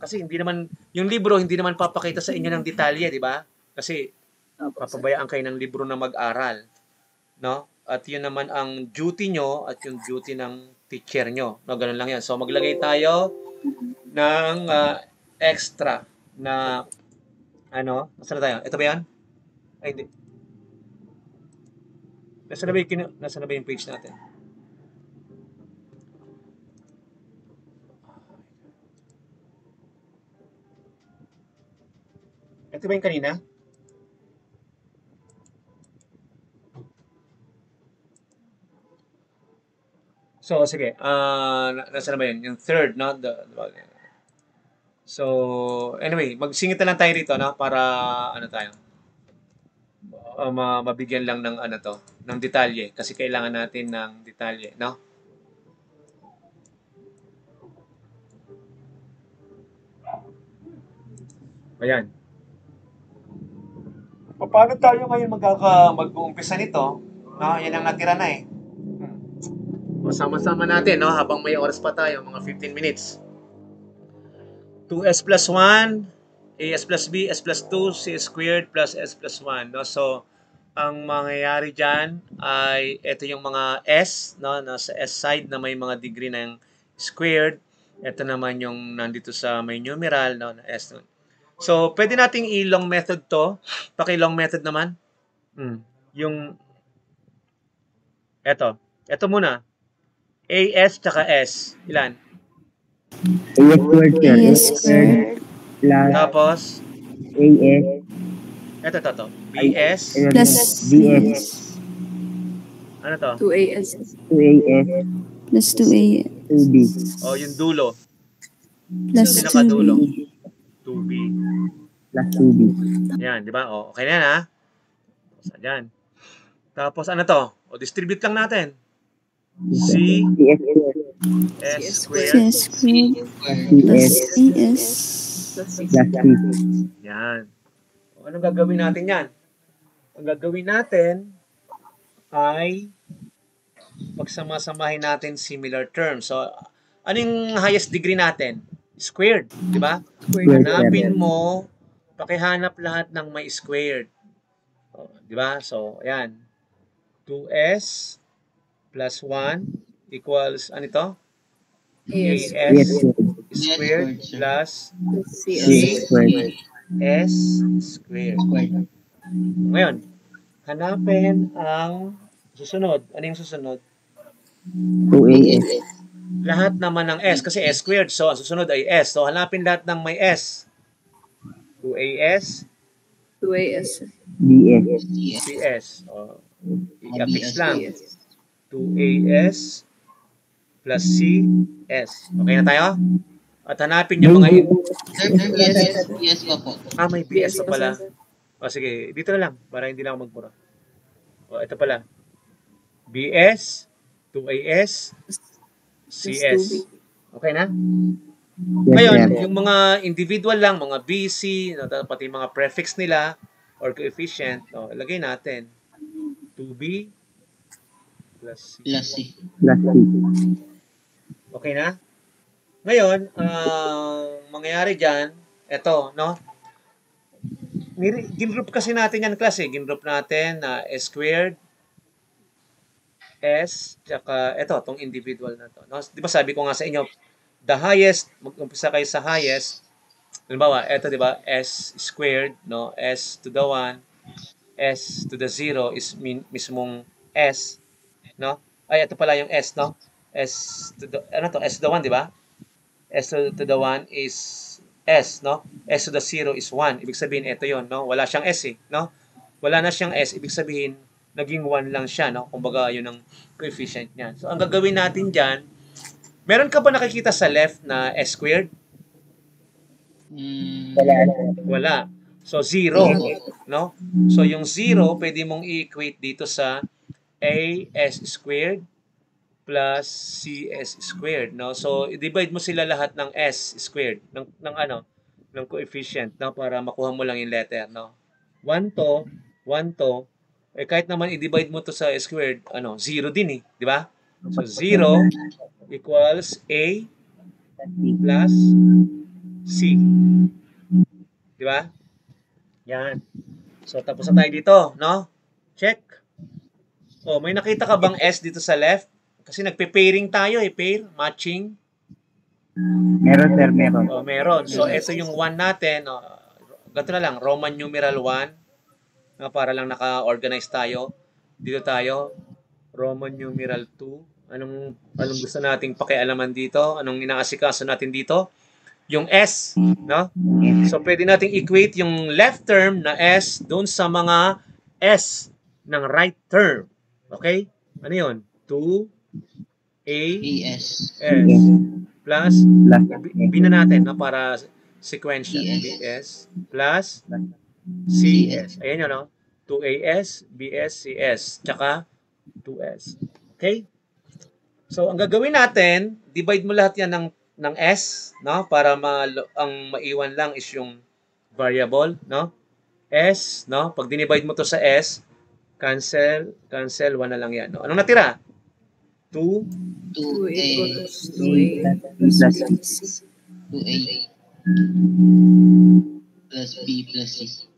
kasi hindi naman yung libro hindi naman papakita sa inyo ng detalye, 'di ba? Kasi papabayaan kayo ng libro na mag-aral, no? At 'yun naman ang duty nyo at yung duty ng teacher nyo, no? Ganun lang 'yan. So maglagay tayo ng extra na ano, nasaan na tayo? Ito ba 'yan? Ay hindi. Nasaan na ba yung page natin? Ito ba yung kanina? So, sige. Nasaan na ba yun? Yung third, no? So, anyway, magsingit na lang tayo rito, no? Para, ano tayo? Mabigyan lang ng, ano to, ng detalye. Kasi kailangan natin ng detalye, no? Ayan. Paano tayo ngayon mag-uumpisa nito? No, yan ang natira na eh. Sama-sama natin, no, habang may oras pa tayo, mga 15 minutes. 2s plus 1, as plus b, s plus 2, c squared plus s plus 1, no? So, ang mangyayari dyan ay ito yung mga s, no, nasa s side na may mga degree ng squared. Ito naman yung nandito sa may numeral, no, na s. So, pwede nating i-long method to. Paki-long method naman. Yung ito muna. AS tsaka S. Ilan? AS squared, sir. AS squared Plus Tapos, AS ito. BS. plus BS Ano to? 2AS 2AS plus 2A 2B O, yung dulo. plus Pinakadulo. 2B 2B. plus 2B. Yan, di ba? O, okay na yan, ha? Saan yan? Tapos, ano to? O, distribute lang natin. C, CS squared S C squared. squared CS plus CS plus C. Yan. O, anong gagawin natin yan? ang gagawin natin ay pagsama-samahin natin similar terms. So, ano yung highest degree natin? Squared, di ba? Squared. Hanapin mo, pakihanap lahat ng may squared. O, di ba? So, ayan. 2s plus 1 equals, ano ito? Yes. as Yes, squared sir. plus CS. s squared. Ngayon, hanapin ang susunod. Ano yung susunod? 2AS. Lahat naman ng s kasi s squared. So, ang susunod ay s. So, hanapin lahat ng may s. 2as 2AS. BS. cs. O, i-affix BS. lang. 2as plus cs. Okay na tayo? At hanapin yung mga... Sir, yes pa po. may bs BS pa pala. O, sige. Dito na lang para hindi lang ako magmura. O, ito pala. bs, 2as, cs. Okay na? Ngayon, yung mga individual lang, mga BC, pati mga prefix nila or coefficient, ilagay natin 2b plus c. Plus C. Plus C. Okay na? Ngayon, ang mangyayari dyan, eto, no? Ginroup kasi natin yan, class, eh. Ginroup natin na s squared, s, tsaka, eto, tong individual na to. No? Di ba sabi ko nga sa inyo, the highest, mag-umpisa kayo sa highest, halimbawa, eto, di ba, s squared, no? S to the 1, s to the 0 is mismong s, no? Ay, ito pala yung s, no? S to the, ano to? S to the 1, di ba? S to the 1 is s, no? S to the 0 is 1. Ibig sabihin, ito yon, no? Wala siyang s, eh, no? Wala na siyang s, ibig sabihin, naging 1 lang siya, no? Kumbaga, yun ang coefficient niya. So, ang gagawin natin dyan, meron ka ba nakikita sa left na s squared? Wala. So, 0, no? So, yung 0, pwede mong i-equate dito sa as squared plus cs squared, no? So, i-divide mo sila lahat ng s squared, ng coefficient, no? Para makuha mo lang yung letter, no? 1 to, kahit naman i-divide mo to sa squared, 0 din, eh, di ba? So, 0 equals a plus c. Di ba? Yan. So, tapos na tayo dito, no? Check. Oh, may nakita ka bang S dito sa left? Kasi nagpe-pairing tayo, eh. Pair, matching. Meron, sir, meron. Oh, meron. So, ito yung 1 natin. Ganito na lang, Roman numeral 1. Para lang naka-organize tayo. Dito tayo, Roman numeral 2. Anong gusto nating pakialaman dito? Anong inaasikaso natin dito? Yung S, no? So, pwede nating equate yung left term na S doon sa mga S ng right term. Okay? Ano yun? 2A AS. S plus B na natin, no? Para sequential. BS plus CS. Ayan yun, no? 2AS, BS, CS. Tsaka 2S. Okay? So, ang gagawin natin, divide mo lahat yan ng S, no? Para ang maiwan lang is yung variable, no? S, no? Pag dinivide mo to sa S, cancel, 1 na lang yan, no? Anong natira? 2, 2A. 2A plus plus C. B. 2A. Plus B plus C.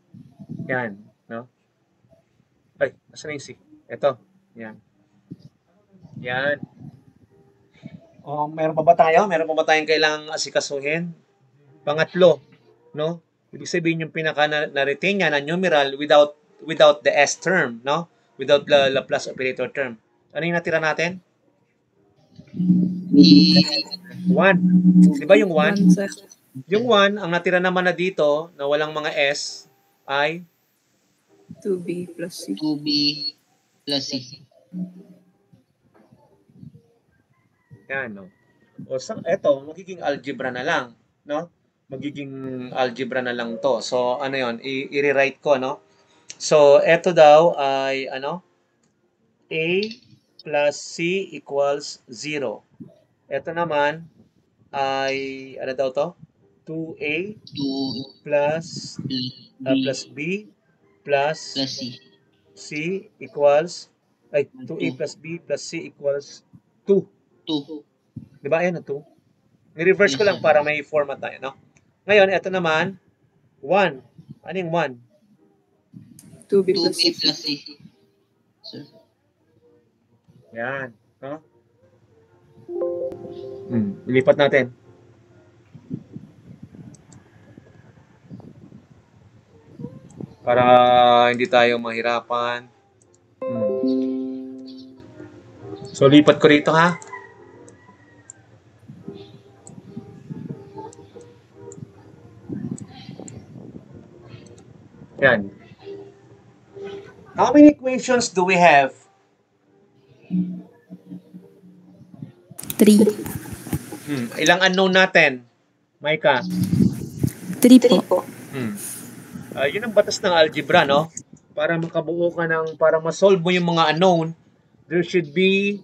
yan, no? Ay, asan na yung C? Ito, yan. Yan. Meron pa ba tayo? Meron pa ba tayong kailangang asikasuhin? Pangatlo, no? Ibig sabihin yung pinaka na-retain niya na numeral without the S term, no? Without the Laplace operator term. Ano yung natira natin? 1. Di ba yung 1? Yung 1, ang natira naman na dito, na walang mga S, ay 2B plus C. 2B plus C. yan, no? O eto, magiging algebra na lang, no? Magiging algebra na lang to. So, ano yon? I-rewrite ko, no? So, eto daw ay, A plus C equals 0. Ito naman ay, ano daw to? 2A 2 plus B plus B plus plus C. C equals, 2A plus B plus C equals 2. 2. Di ba? Ayan na 2. Ni-reverse ko Yes, lang sir. para may format tayo, no? Ngayon, ito naman, 1. Ano yung 1? 2B 2B plus C. Sir. Yan. No? Ilipat natin. Para hindi tayo mahirapan. So, lipat ko rito, ha? Yan. How many equations do we have? 3. Ilang unknown natin? Maika? 3 po. Yun ang batas ng algebra, no? Para makabuo ka para ma-solve mo yung mga unknown, there should be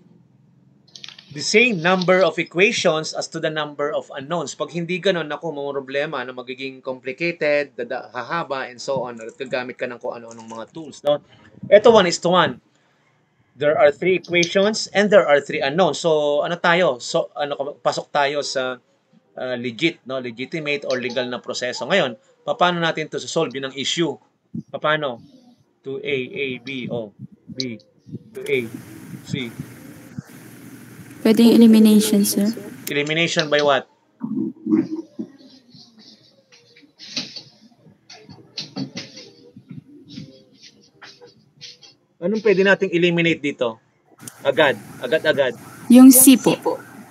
the same number of equations as to the number of unknowns. Pag hindi ganun, ako, mga problema na magiging complicated, hahaba, and so on, at gagamit ka ng kung ano-anong mga tools, no? Ito, 1:1. There are 3 equations and there are 3 unknowns. So, ano tayo? So, pasok tayo sa legitimate or legal na proseso. Ngayon, paano natin to solve yun ang issue? Paano? 2A, A, B, O, B, 2A, C. Pwedeng elimination, sir. Elimination by what? Anong pwede nating eliminate dito? Agad. Yung C po.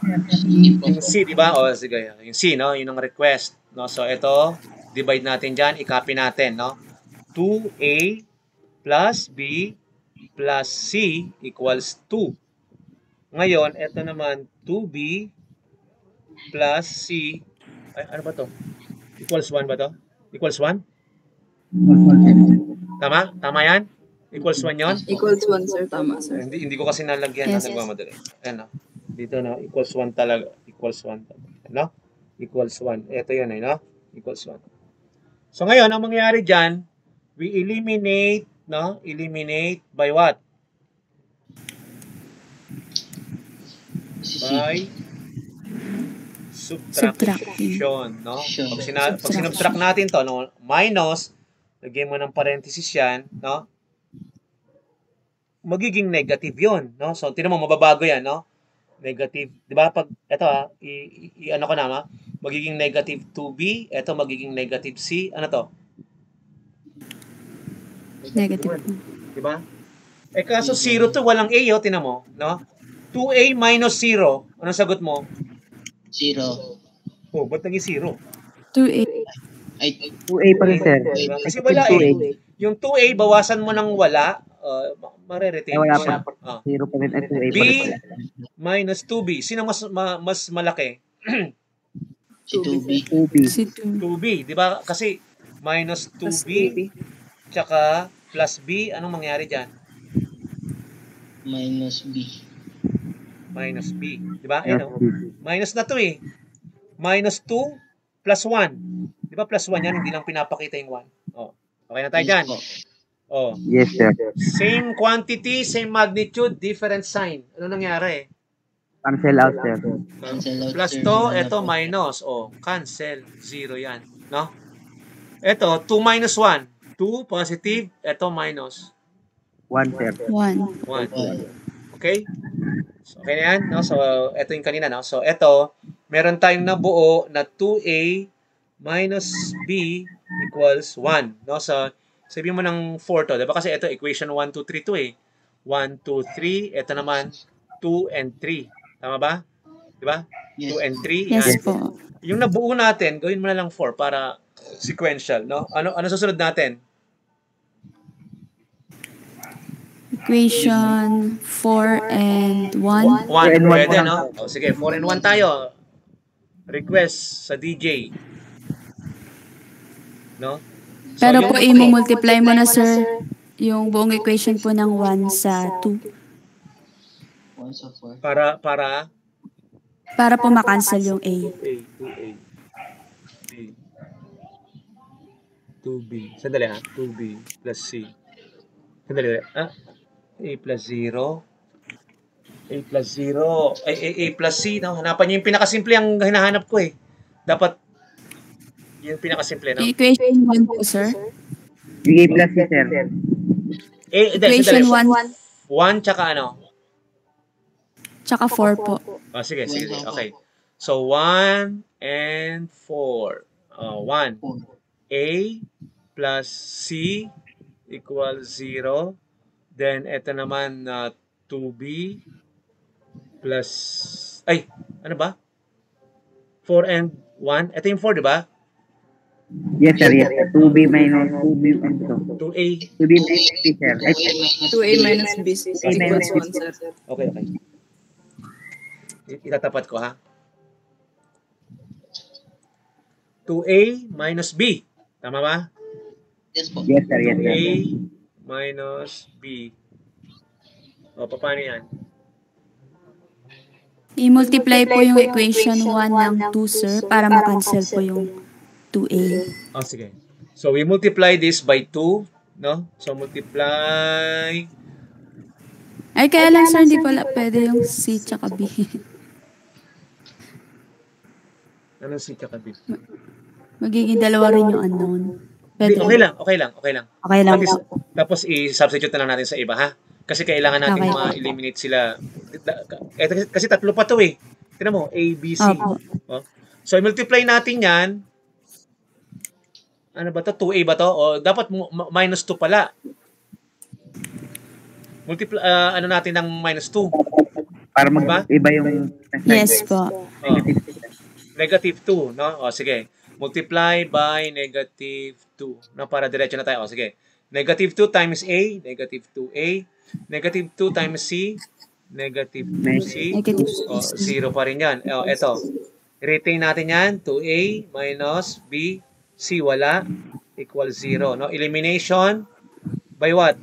Yung C, di ba? O, sige. Yung C, no? Yun ang request. No? So, ito, divide natin dyan. I-copy natin, no? 2A plus B plus C equals 2. Ngayon, ito naman, 2B plus C. Ano ba to? Equals 1 ba to? Equals 1? Tama? Tama yan? Equals 1 yun? Equals 1, sir. Tama, sir. Hindi ko kasi nalagyan Yes, na nagmamadali. Ayan, no? Dito, no? Equals 1 talaga. Equals 1 talaga. No? Equals 1. Ito yun, no? Equals 1. So, ngayon, ang mangyayari dyan, we eliminate, no? Eliminate by what? By subtraction, no? Pag sinubtract natin to, no? Minus, lagyan mo ng parenthesis yan, no? Magiging negative yun, no? So, tinan mo, mababago yan, no? Negative, di ba? Pag, eto ano ko na, magiging negative 2B, eto magiging negative C, ano to? Negative. Di ba? Kaso 0 to, walang A, tinan mo, no? 2A minus 0, anong sagot mo? 0. Oh, ba't naging 0? 2A. Ay, 2A pa rin, sir. Kasi wala Yung 2A, bawasan mo ng wala, mare-retain Wala siya. pa. 0 pa rin. 2A B pa rin. minus 2B. Sino mas malaki? si 2B. 2B. Si 2. 2B, di ba? Kasi minus 2B tsaka plus B, anong mangyari dyan? Minus B. Minus B. Di ba? Minus na to eh. Minus 2 plus 1. Di ba plus 1 yan? Hindi lang pinapakita yung 1. Oh. Okay na tayo dyan. Oh. Yes, sir. Same quantity, same magnitude, different sign. Ano nangyari? Cancel out, sir. Cancel out, Plus sir. to, ito minus. Oh, cancel. 0 yan. No? Ito, 2 minus 1. 2 positive, ito minus 1, sir. 1. 1. Okay? So, okay na yan. No? So, ito yung kanina. No? So, ito, meron tayong nabuo na 2A minus B equals 1. No? So, sabihin mo ng 4 to. Diba? Kasi ito, equation 1, 2, 3 to eh. 1, 2, 3. Ito naman, 2 and 3. Tama ba? Diba? Yes. 2 and 3. Yes Yan. po. Yung nabuo natin, gawin mo na lang 4 para sequential. No? Ano susunod natin? Equation 4 and 1. 1. 4 and 1 Pwede, po no? O, sige, 4 and 1 tayo. Request sa DJ. No? So, Pero yun- po, i-multiply mo na, sir, yung buong equation po ng 1 sa 2. 1 sa 4. Para po makancel yung A. 2A. B. 2B. Sandali ha. 2B plus C. Sandali. A plus 0. A plus 0. A plus C, no? Hanapan niyo yung pinakasimple ang hinahanap ko eh. Dapat yung pinakasimple, no? Equation 1 po, sir. Sige, plus C, sir. Equation 1, 1 tsaka ano? tsaka 4 po. Sige. Okay. So, 1 and 4. 1. A plus C equals 0. Then, ito naman 2B plus... Ay, ano ba? 4 and 1. Ito yung 4, di ba? Yes, sir. Yes, sir. 2B minus 2B minus 2A. 2B minus B, sir. 2A minus B equals 1, sir. Okay. Itatapat ko, ha? 2A minus B. Tama ba? Yes po. Yes, sir. Yes, 2A sir. minus B. Paano yan? I-multiply po yung equation 1 ng 2, sir, para makancel po yung 2A. Sige. So, we multiply this by 2, no? So, multiply... Ay, kaya lang, sir, hindi pala pwede yung C tsaka B. Anong C tsaka B? Magiging dalawa rin yung unknown. Pwede. Okay lang. Okay lang Tapos, i-substitute na lang natin sa iba, ha? Kasi kailangan natin Okay. ma-eliminate sila. Kasi tatlo pa to eh. Tignan mo, A, B, C. Opo. So, i-multiply natin yan. Ano ba to? 2A ba to? O, dapat minus 2 pala. Multiply, ano natin ng minus 2? Para Diba? mag-iba yung... Yes po. Negative 2, no? Sige. Multiply by negative 2. No, para diretso na tayo. Sige. Negative 2 times A, negative 2A. Negative 2 times C, negative 2C. Negative 0 pa rin yan. Eto. Retain natin yan. 2A minus B, C wala, equals 0. No? Elimination by what?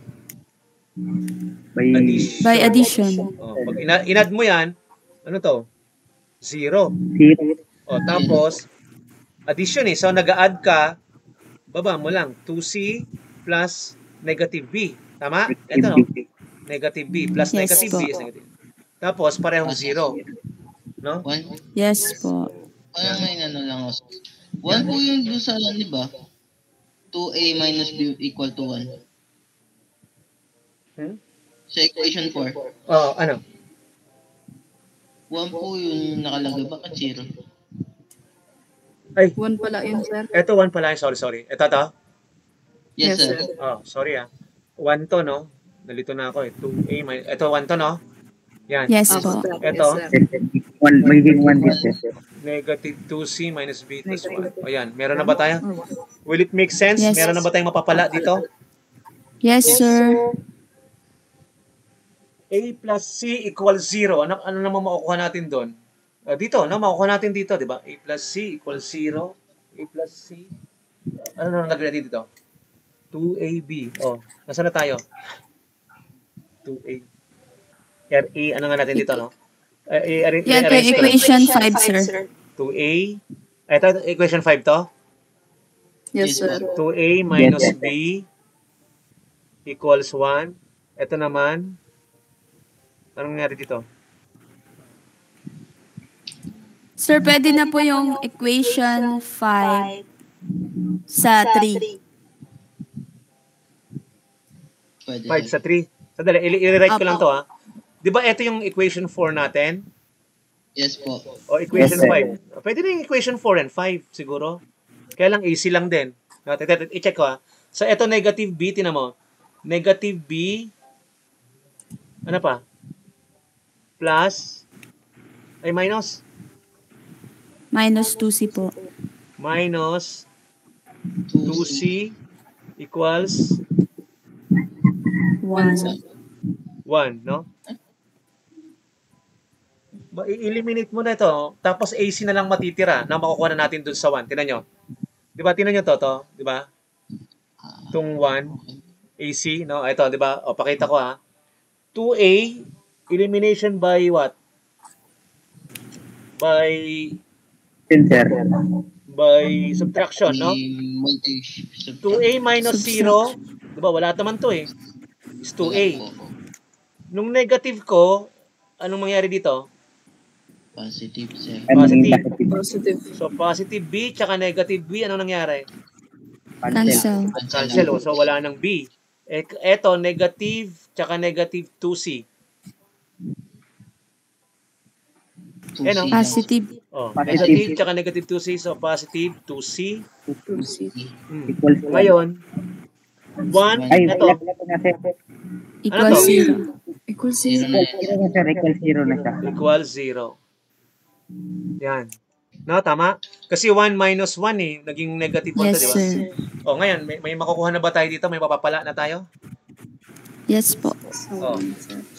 Addition. By addition. Pag inad mo yan, ano to? 0. Tapos, addition eh. So, nag-a-add ka, baba mo lang, 2C plus negative B. Tama? Ito no? Negative B plus Yes negative po. B is negative. Tapos, parehong 0. No? 1? Yes po. Parang may lang ako. 1 po yung doon sa di ba? 2A minus B equal to 1. Sa equation 4. Ano? 1 po yung nakalagay. Bakit 0? 1 pala yun, sir. Ito 1 pala. Sorry. Ito to? Yes, sir. Sorry 1 to, no? Nalito na ako eh. 2A minus... Ito 1 to, no? Yan. Yes po. Ito, Magiging 1 din, sir. negative 2C minus B plus 1. O yan. Meron na ba tayo? Will it make sense? Yes. Meron na ba tayong mapapala dito? Yes, sir. A plus C equals 0. Ano naman makukuha natin doon? Dito, no? Makukuha natin dito, di ba? A plus C equals 0. A plus C. Ano na nagre dito? 2AB. Nasaan na tayo? 2A. RA, ano nga natin dito, no? Yan po, equation 5, sir. 2A. Ito, equation 5 to? Yes, sir. 2A minus B equals 1. Ito naman, anong nangyari dito? Sir, pwede na po yung equation 5 sa 3. Pwede. 5 sa 3. Sadali, i-rewrite ko lang to, ha? Di ba ito yung equation 4 natin? Yes po. O equation Yes, sir. 5. Pwede na yung equation 4 and 5 siguro. Kaya lang AC lang din. I-check ko, ha? So, ito negative B, tinan mo. Negative B, ano pa? Plus, minus. Minus 2C po. Minus 2C equals 1. 1, no? I-eliminate mo na ito, tapos AC na lang matitira na makukuha na natin dun sa 1. Tingnan nyo. Diba, tingnan nyo to, diba? Itong 1, AC, no? Ito, diba? Pakita ko, ha. 2A, elimination by what? By Sir. by subtraction, no? 2A minus 0, diba? Wala naman to, eh. is Wala 2A. po. Nung negative ko, anong mangyari dito? Positive, sir. Positive. Positive. So, positive B tsaka negative B, ano nangyari? Cancel. Cancel. Oh. So, wala nang B. Eto, negative tsaka negative 2C. Ano? Positive. Oh, Positive. negative tsaka negative 2C. So, positive 2C. 2C. Equals 1. Ngayon, 1, Ay, eto. wala na sir. Equals to? 0. Equals Zero 0. na Zero na sir, equals 0 na siya. Equals 0. Yan. No, tama? Kasi 1 minus 1 eh. Naging negative 1 Yes, to, di ba? sir. O, ngayon, may makukuha na ba tayo dito? May mapapala na tayo? Yes po. Oh.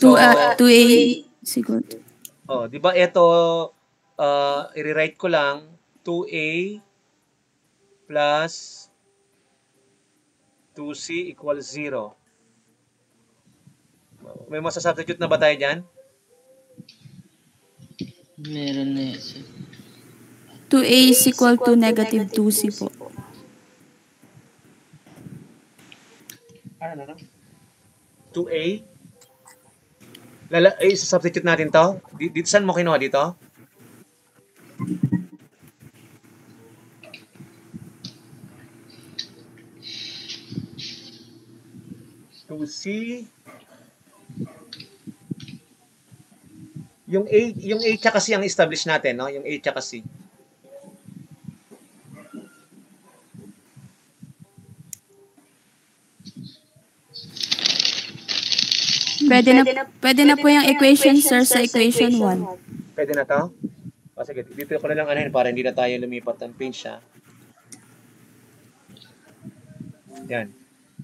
2A siguro. Oh, di ba ito, i-rewrite ko lang, 2A plus 2C equals 0. May masasubstitute na ba tayo dyan? Meron na, sir. 2A is equal to negative 2C po. Ano? 2A? Substitute natin to? Dito, saan mo kinuha dito? To C. Yung A tsaka C ang establish natin, no? Yung A tsaka C. Pwede na po yung equation, sir, sa equation 1. Pwede na to? O sige, dito ko na lang anahin para hindi na tayo lumipat ng page siya. Yan.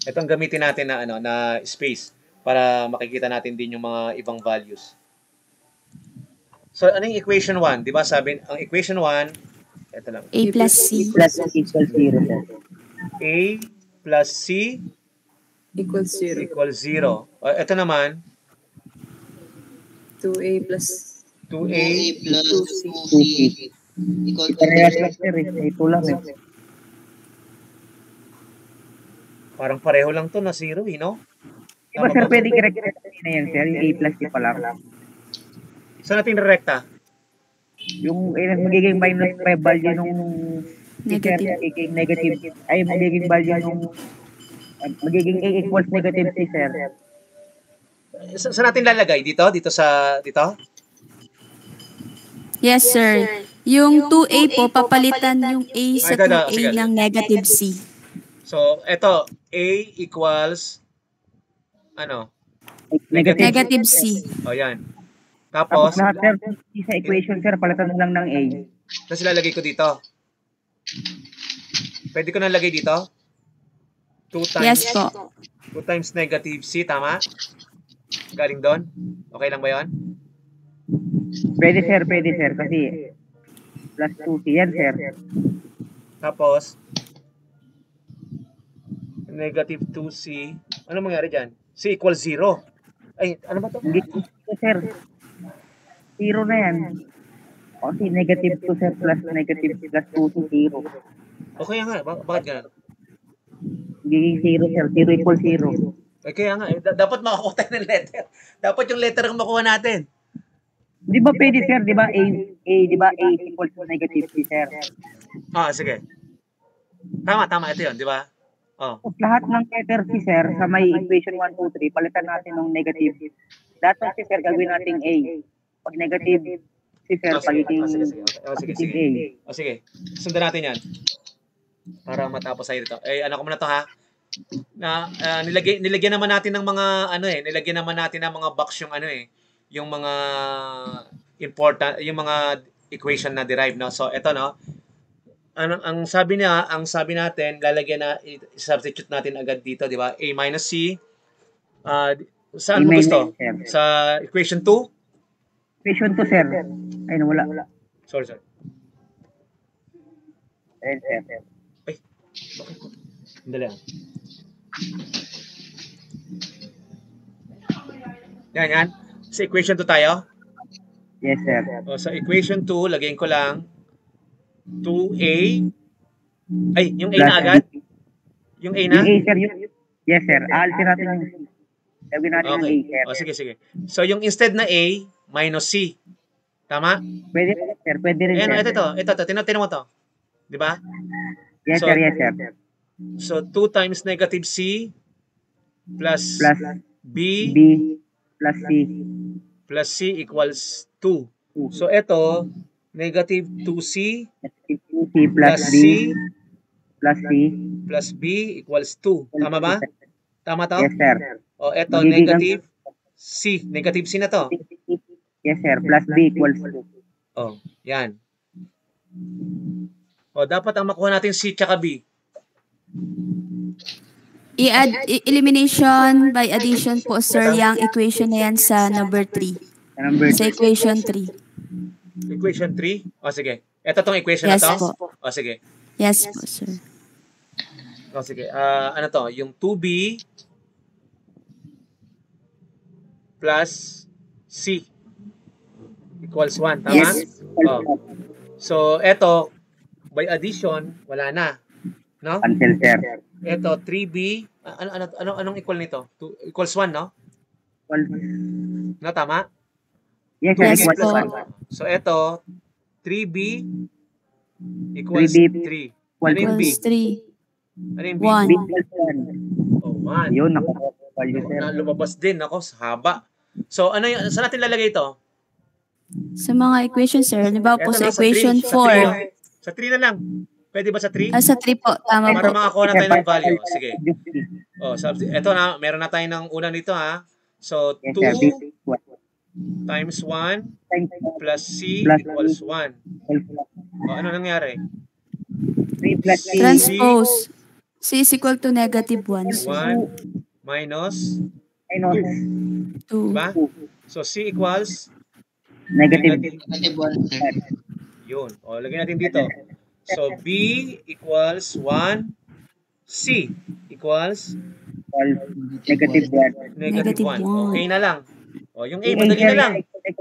Itong gamitin natin na na space para makikita natin din yung mga ibang values. So ano yung equation 1? 'Di ba? Sabi ang equation 1, ito lang. A plus C. Plus equals 0 sir. A plus C Equals 0. equals 0. Ito naman 2A plus 2A 2A plus 2C. 2C equal to Parehas lang sir eh. Ito lang eh. parang pareho lang to na 0, no? Diba sir, pwede correct na yan sir, yung A plus C pa lang. Saan natin direkta? Yung magiging minus 5 value nung Negative. magiging negative, ay magiging value nung magiging A equals negative C sir. Saan natin lalagay? Dito? Dito? Yes, sir. Yung 2A po, papalitan yung A sa Ay, 2A sige. ng negative C. So, eto, A equals ano? Negative C. O, yan. Tapos Tapos, lahat sir, sa equation sir, palitan mo lang ng A. tapos ilalagay ko dito. Pwede ko na lagay dito? 2 times, Yes po. 2 times negative C, tama? Galing doon? Okay lang ba yun? Pwede sir, kasi plus 2C yan sir. Tapos, negative 2C. Ano mangyari dyan? C equals 0. Ay, ano ba to? Hindi ito sir. 0 na yan. Kasi negative 2 sir plus negative plus 2C 0. Okay nga, bakit ganun? Magiging 0 sir, 0 equals 0. Eh, kaya nga, dapat makakuha tayo ng letter. Dapat yung letter ang makuha natin. Di ba pwede sir, di ba A equals to negative C sir. Sige. Tama, ito yun, di ba? Lahat ng letter C sir, sa may equation 1, 2, 3, palitan natin ng negative. Dapat si sir, gagawin natin A. Pag negative si sir, pagiging positive A. Sige. Sundan natin yan. Para matapos tayo dito. Ano ko muna to ha? Nilagyan naman natin ng mga nilagyan naman natin ng mga box yung yung mga important, yung mga equation na derived, no? So ito, no. Ang sabi natin, lalagyan substitute natin agad dito, di ba? A minus C. Saan mo gusto? Sa equation 2? Equation 2 sir. Ay, nawala. Sorry. Ayun sir. Ay, bakit? Dali lang. Yan. Sa equation 2 tayo? Yes sir. Sa equation 2, lagyan ko lang 2A. Ay, yung A na agad? Yung A na? Yung A sir, yes sir. Aalsin natin yung C. Gawin natin ng A, Okay. sir. O, sige, sige. So, yung instead na A, minus C. Tama? Pwede rin, sir. Pwede rin, Ayan, sir. ito. Tinan mo to. Di ba? Yes, So, sir. Yes, sir. So, 2 times negative C plus Plus B B plus C. plus C equals 2. So, ito, negative 2C Negative 2C plus plus B C plus C. plus B equals 2. Tama ba? Tama to? Yes, sir. O, ito, Magiging negative C. Negative C na to. Yes, sir. Plus B equals 2. O, yan. O, dapat ang makuha natin C tsaka B. Elimination by addition po, sir, yung equation na yan sa number 3. Number Sa equation 3. Equation 3? O, sige. Ito tong equation Yes na to? po. O, sige. Yes po, sir. O, sige. Ano to? Yung 2B plus C equals 1. Tama? Yes. O. So, ito, by addition, wala na. No? cancel, sir. Ito, 3B. Anong equal nito? Equals 1, no? No, tama? Yes, sir. Yes Equals po. 1. So, ito, 3B equals 3B 3. Ano yung B? Equals 3. Ano yung B? 1. B plus 1. Oh, 1. Yun, value, sir. Lumabas din. Ako, sa haba. So, ano yung, saan natin lalagay ito? Sa mga equation, sir, halimbawa po Eto sa na, equation 3. Sa 3, no? 4. Sa 3 na lang. Pwede ba sa 3? Sa 3 po, tama Para po. makakuha na tayo ng value. Sige. Yes, Oh, ito na, meron na tayo ng una dito, ha? So, sir. 2 B equals times 1 1. plus C Plus equals 1. O, ano nangyari? 3 plus C. Transpose. C is equal to negative 1, sir. 1 minus, Minus 2. diba? So, C equals negative. Negative 1, sir. yun. O, lagyan natin dito. So, B equals 1, C equals Negative 1. negative Negative 1. 1. Okay na lang. O, yung A, madali na lang.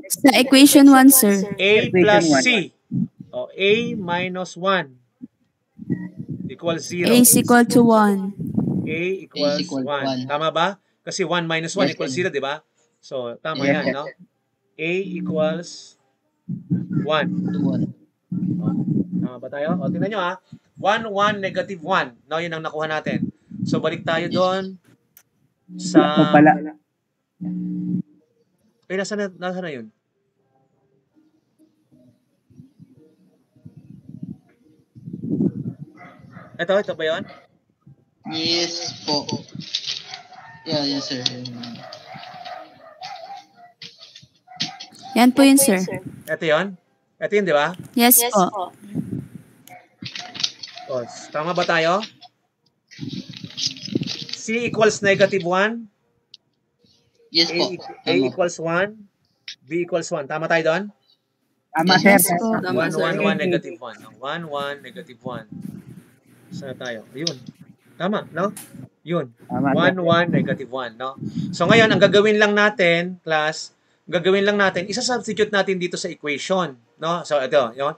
Sa equation 1, sir. A plus C. O, A minus 1 equals 0. A is equal to 1. A equals 1. Tama ba? Kasi 1 minus 1 Yes, equals sir. 0, di ba? So, tama Yes, yan, no? A equals 1. 2, 1. Tama ba tayo? O, tingnan nyo, ha? 1, 1, negative 1. No, yun ang nakuha natin. So, balik tayo doon sa... Ako pala. Eh, nasa na yun? Ito ba yun? Yes po. Yeah, yes, sir. Yan po yun, sir. Ito yun? Ito yun, di ba? Yes po. O, tama ba tayo? C equals negative 1. Yes po. A equals 1. B equals 1. Tama tayo doon? Tama, sir. Yes po. 1, 1, 1, negative 1. 1, 1, negative 1. Saan tayo? Yun. Tama, no? Yun. Tama, 1, 1, negative 1, no? So, ngayon, ang gagawin lang natin, class, isa-substitute natin dito sa equation, no? So, ito, yun.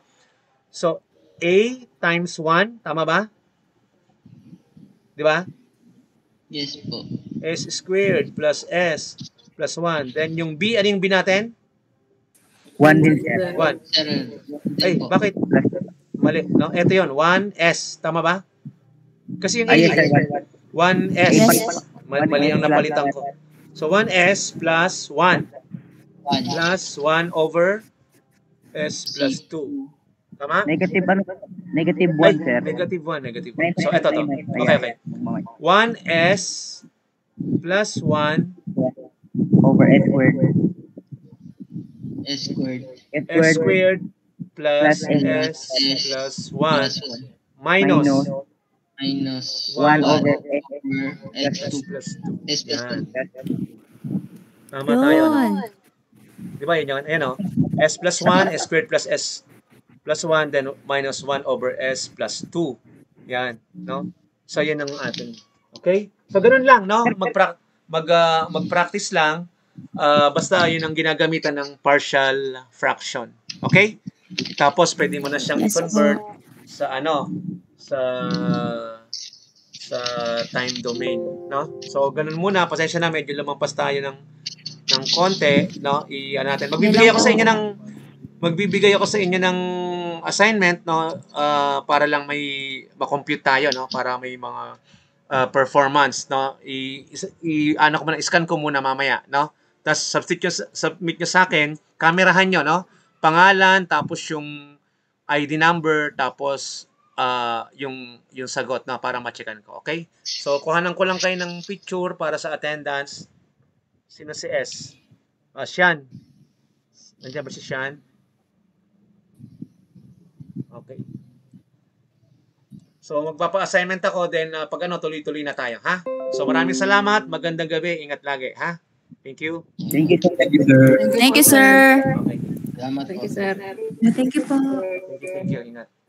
So, A times 1, tama ba? Di ba? Yes po. S squared plus S plus 1. Then, yung B, ano yung B natin? 1 din, sir. 1. Sir, Ay, po. bakit? Mali, no? Ito yun, 1S. Tama ba? Kasi yung A, Ay, yes, sir. 1S. Yes. Mali ang napalitan ko. So, 1S plus 1 1. plus 1 over S plus 2. Tama? Negative ano? Negative 1, Ay, sir. negative 1, negative 1. So, ito to. Okay. 1S plus 1 Over S squared. S squared. S S squared squared plus plus S plus 1 Plus 1. minus Minus 1 1 over over S S2. plus 2. S plus Yan. 2. Tama tayo. Ano? Yun. Di ba yun yun? Ayan o. S plus 1, S squared plus S plus 1, then minus 1 over S plus 2. Yan. No? So, yan ang atin. Okay? So, ganun lang, no? Mag-practice lang. Basta yun ang ginagamitan ng partial fraction. Okay? Tapos, pwede mo na siyang Yes, i-convert sa ano? sa time domain, no? So ganun muna, pasensya na, medyo lumampas tayo ng konti, no? Natin. Magbibigay ako sa inyo ng assignment, no? Para lang may ma-compute tayo, no? Para may mga performance, no? Scan ko muna mamaya, no? Tapos submit nyo sa akin, kamerahan nyo, no? Pangalan, tapos yung ID number, tapos yung sagot na para ma-checkan ko. Okay? So, kuhanan ko lang kayo ng picture para sa attendance. Sino si S? Sian. Nandiyan ba si Sian? Okay. So, magpapa-assignment ako, then pag tuloy-tuloy na tayo, ha? So, maraming salamat. Magandang gabi. Ingat lagi, ha? Thank you. Thank you, sir. Thank you, sir. Okay. Salamat Thank po. you, sir. Thank you po. Thank you. Ingat.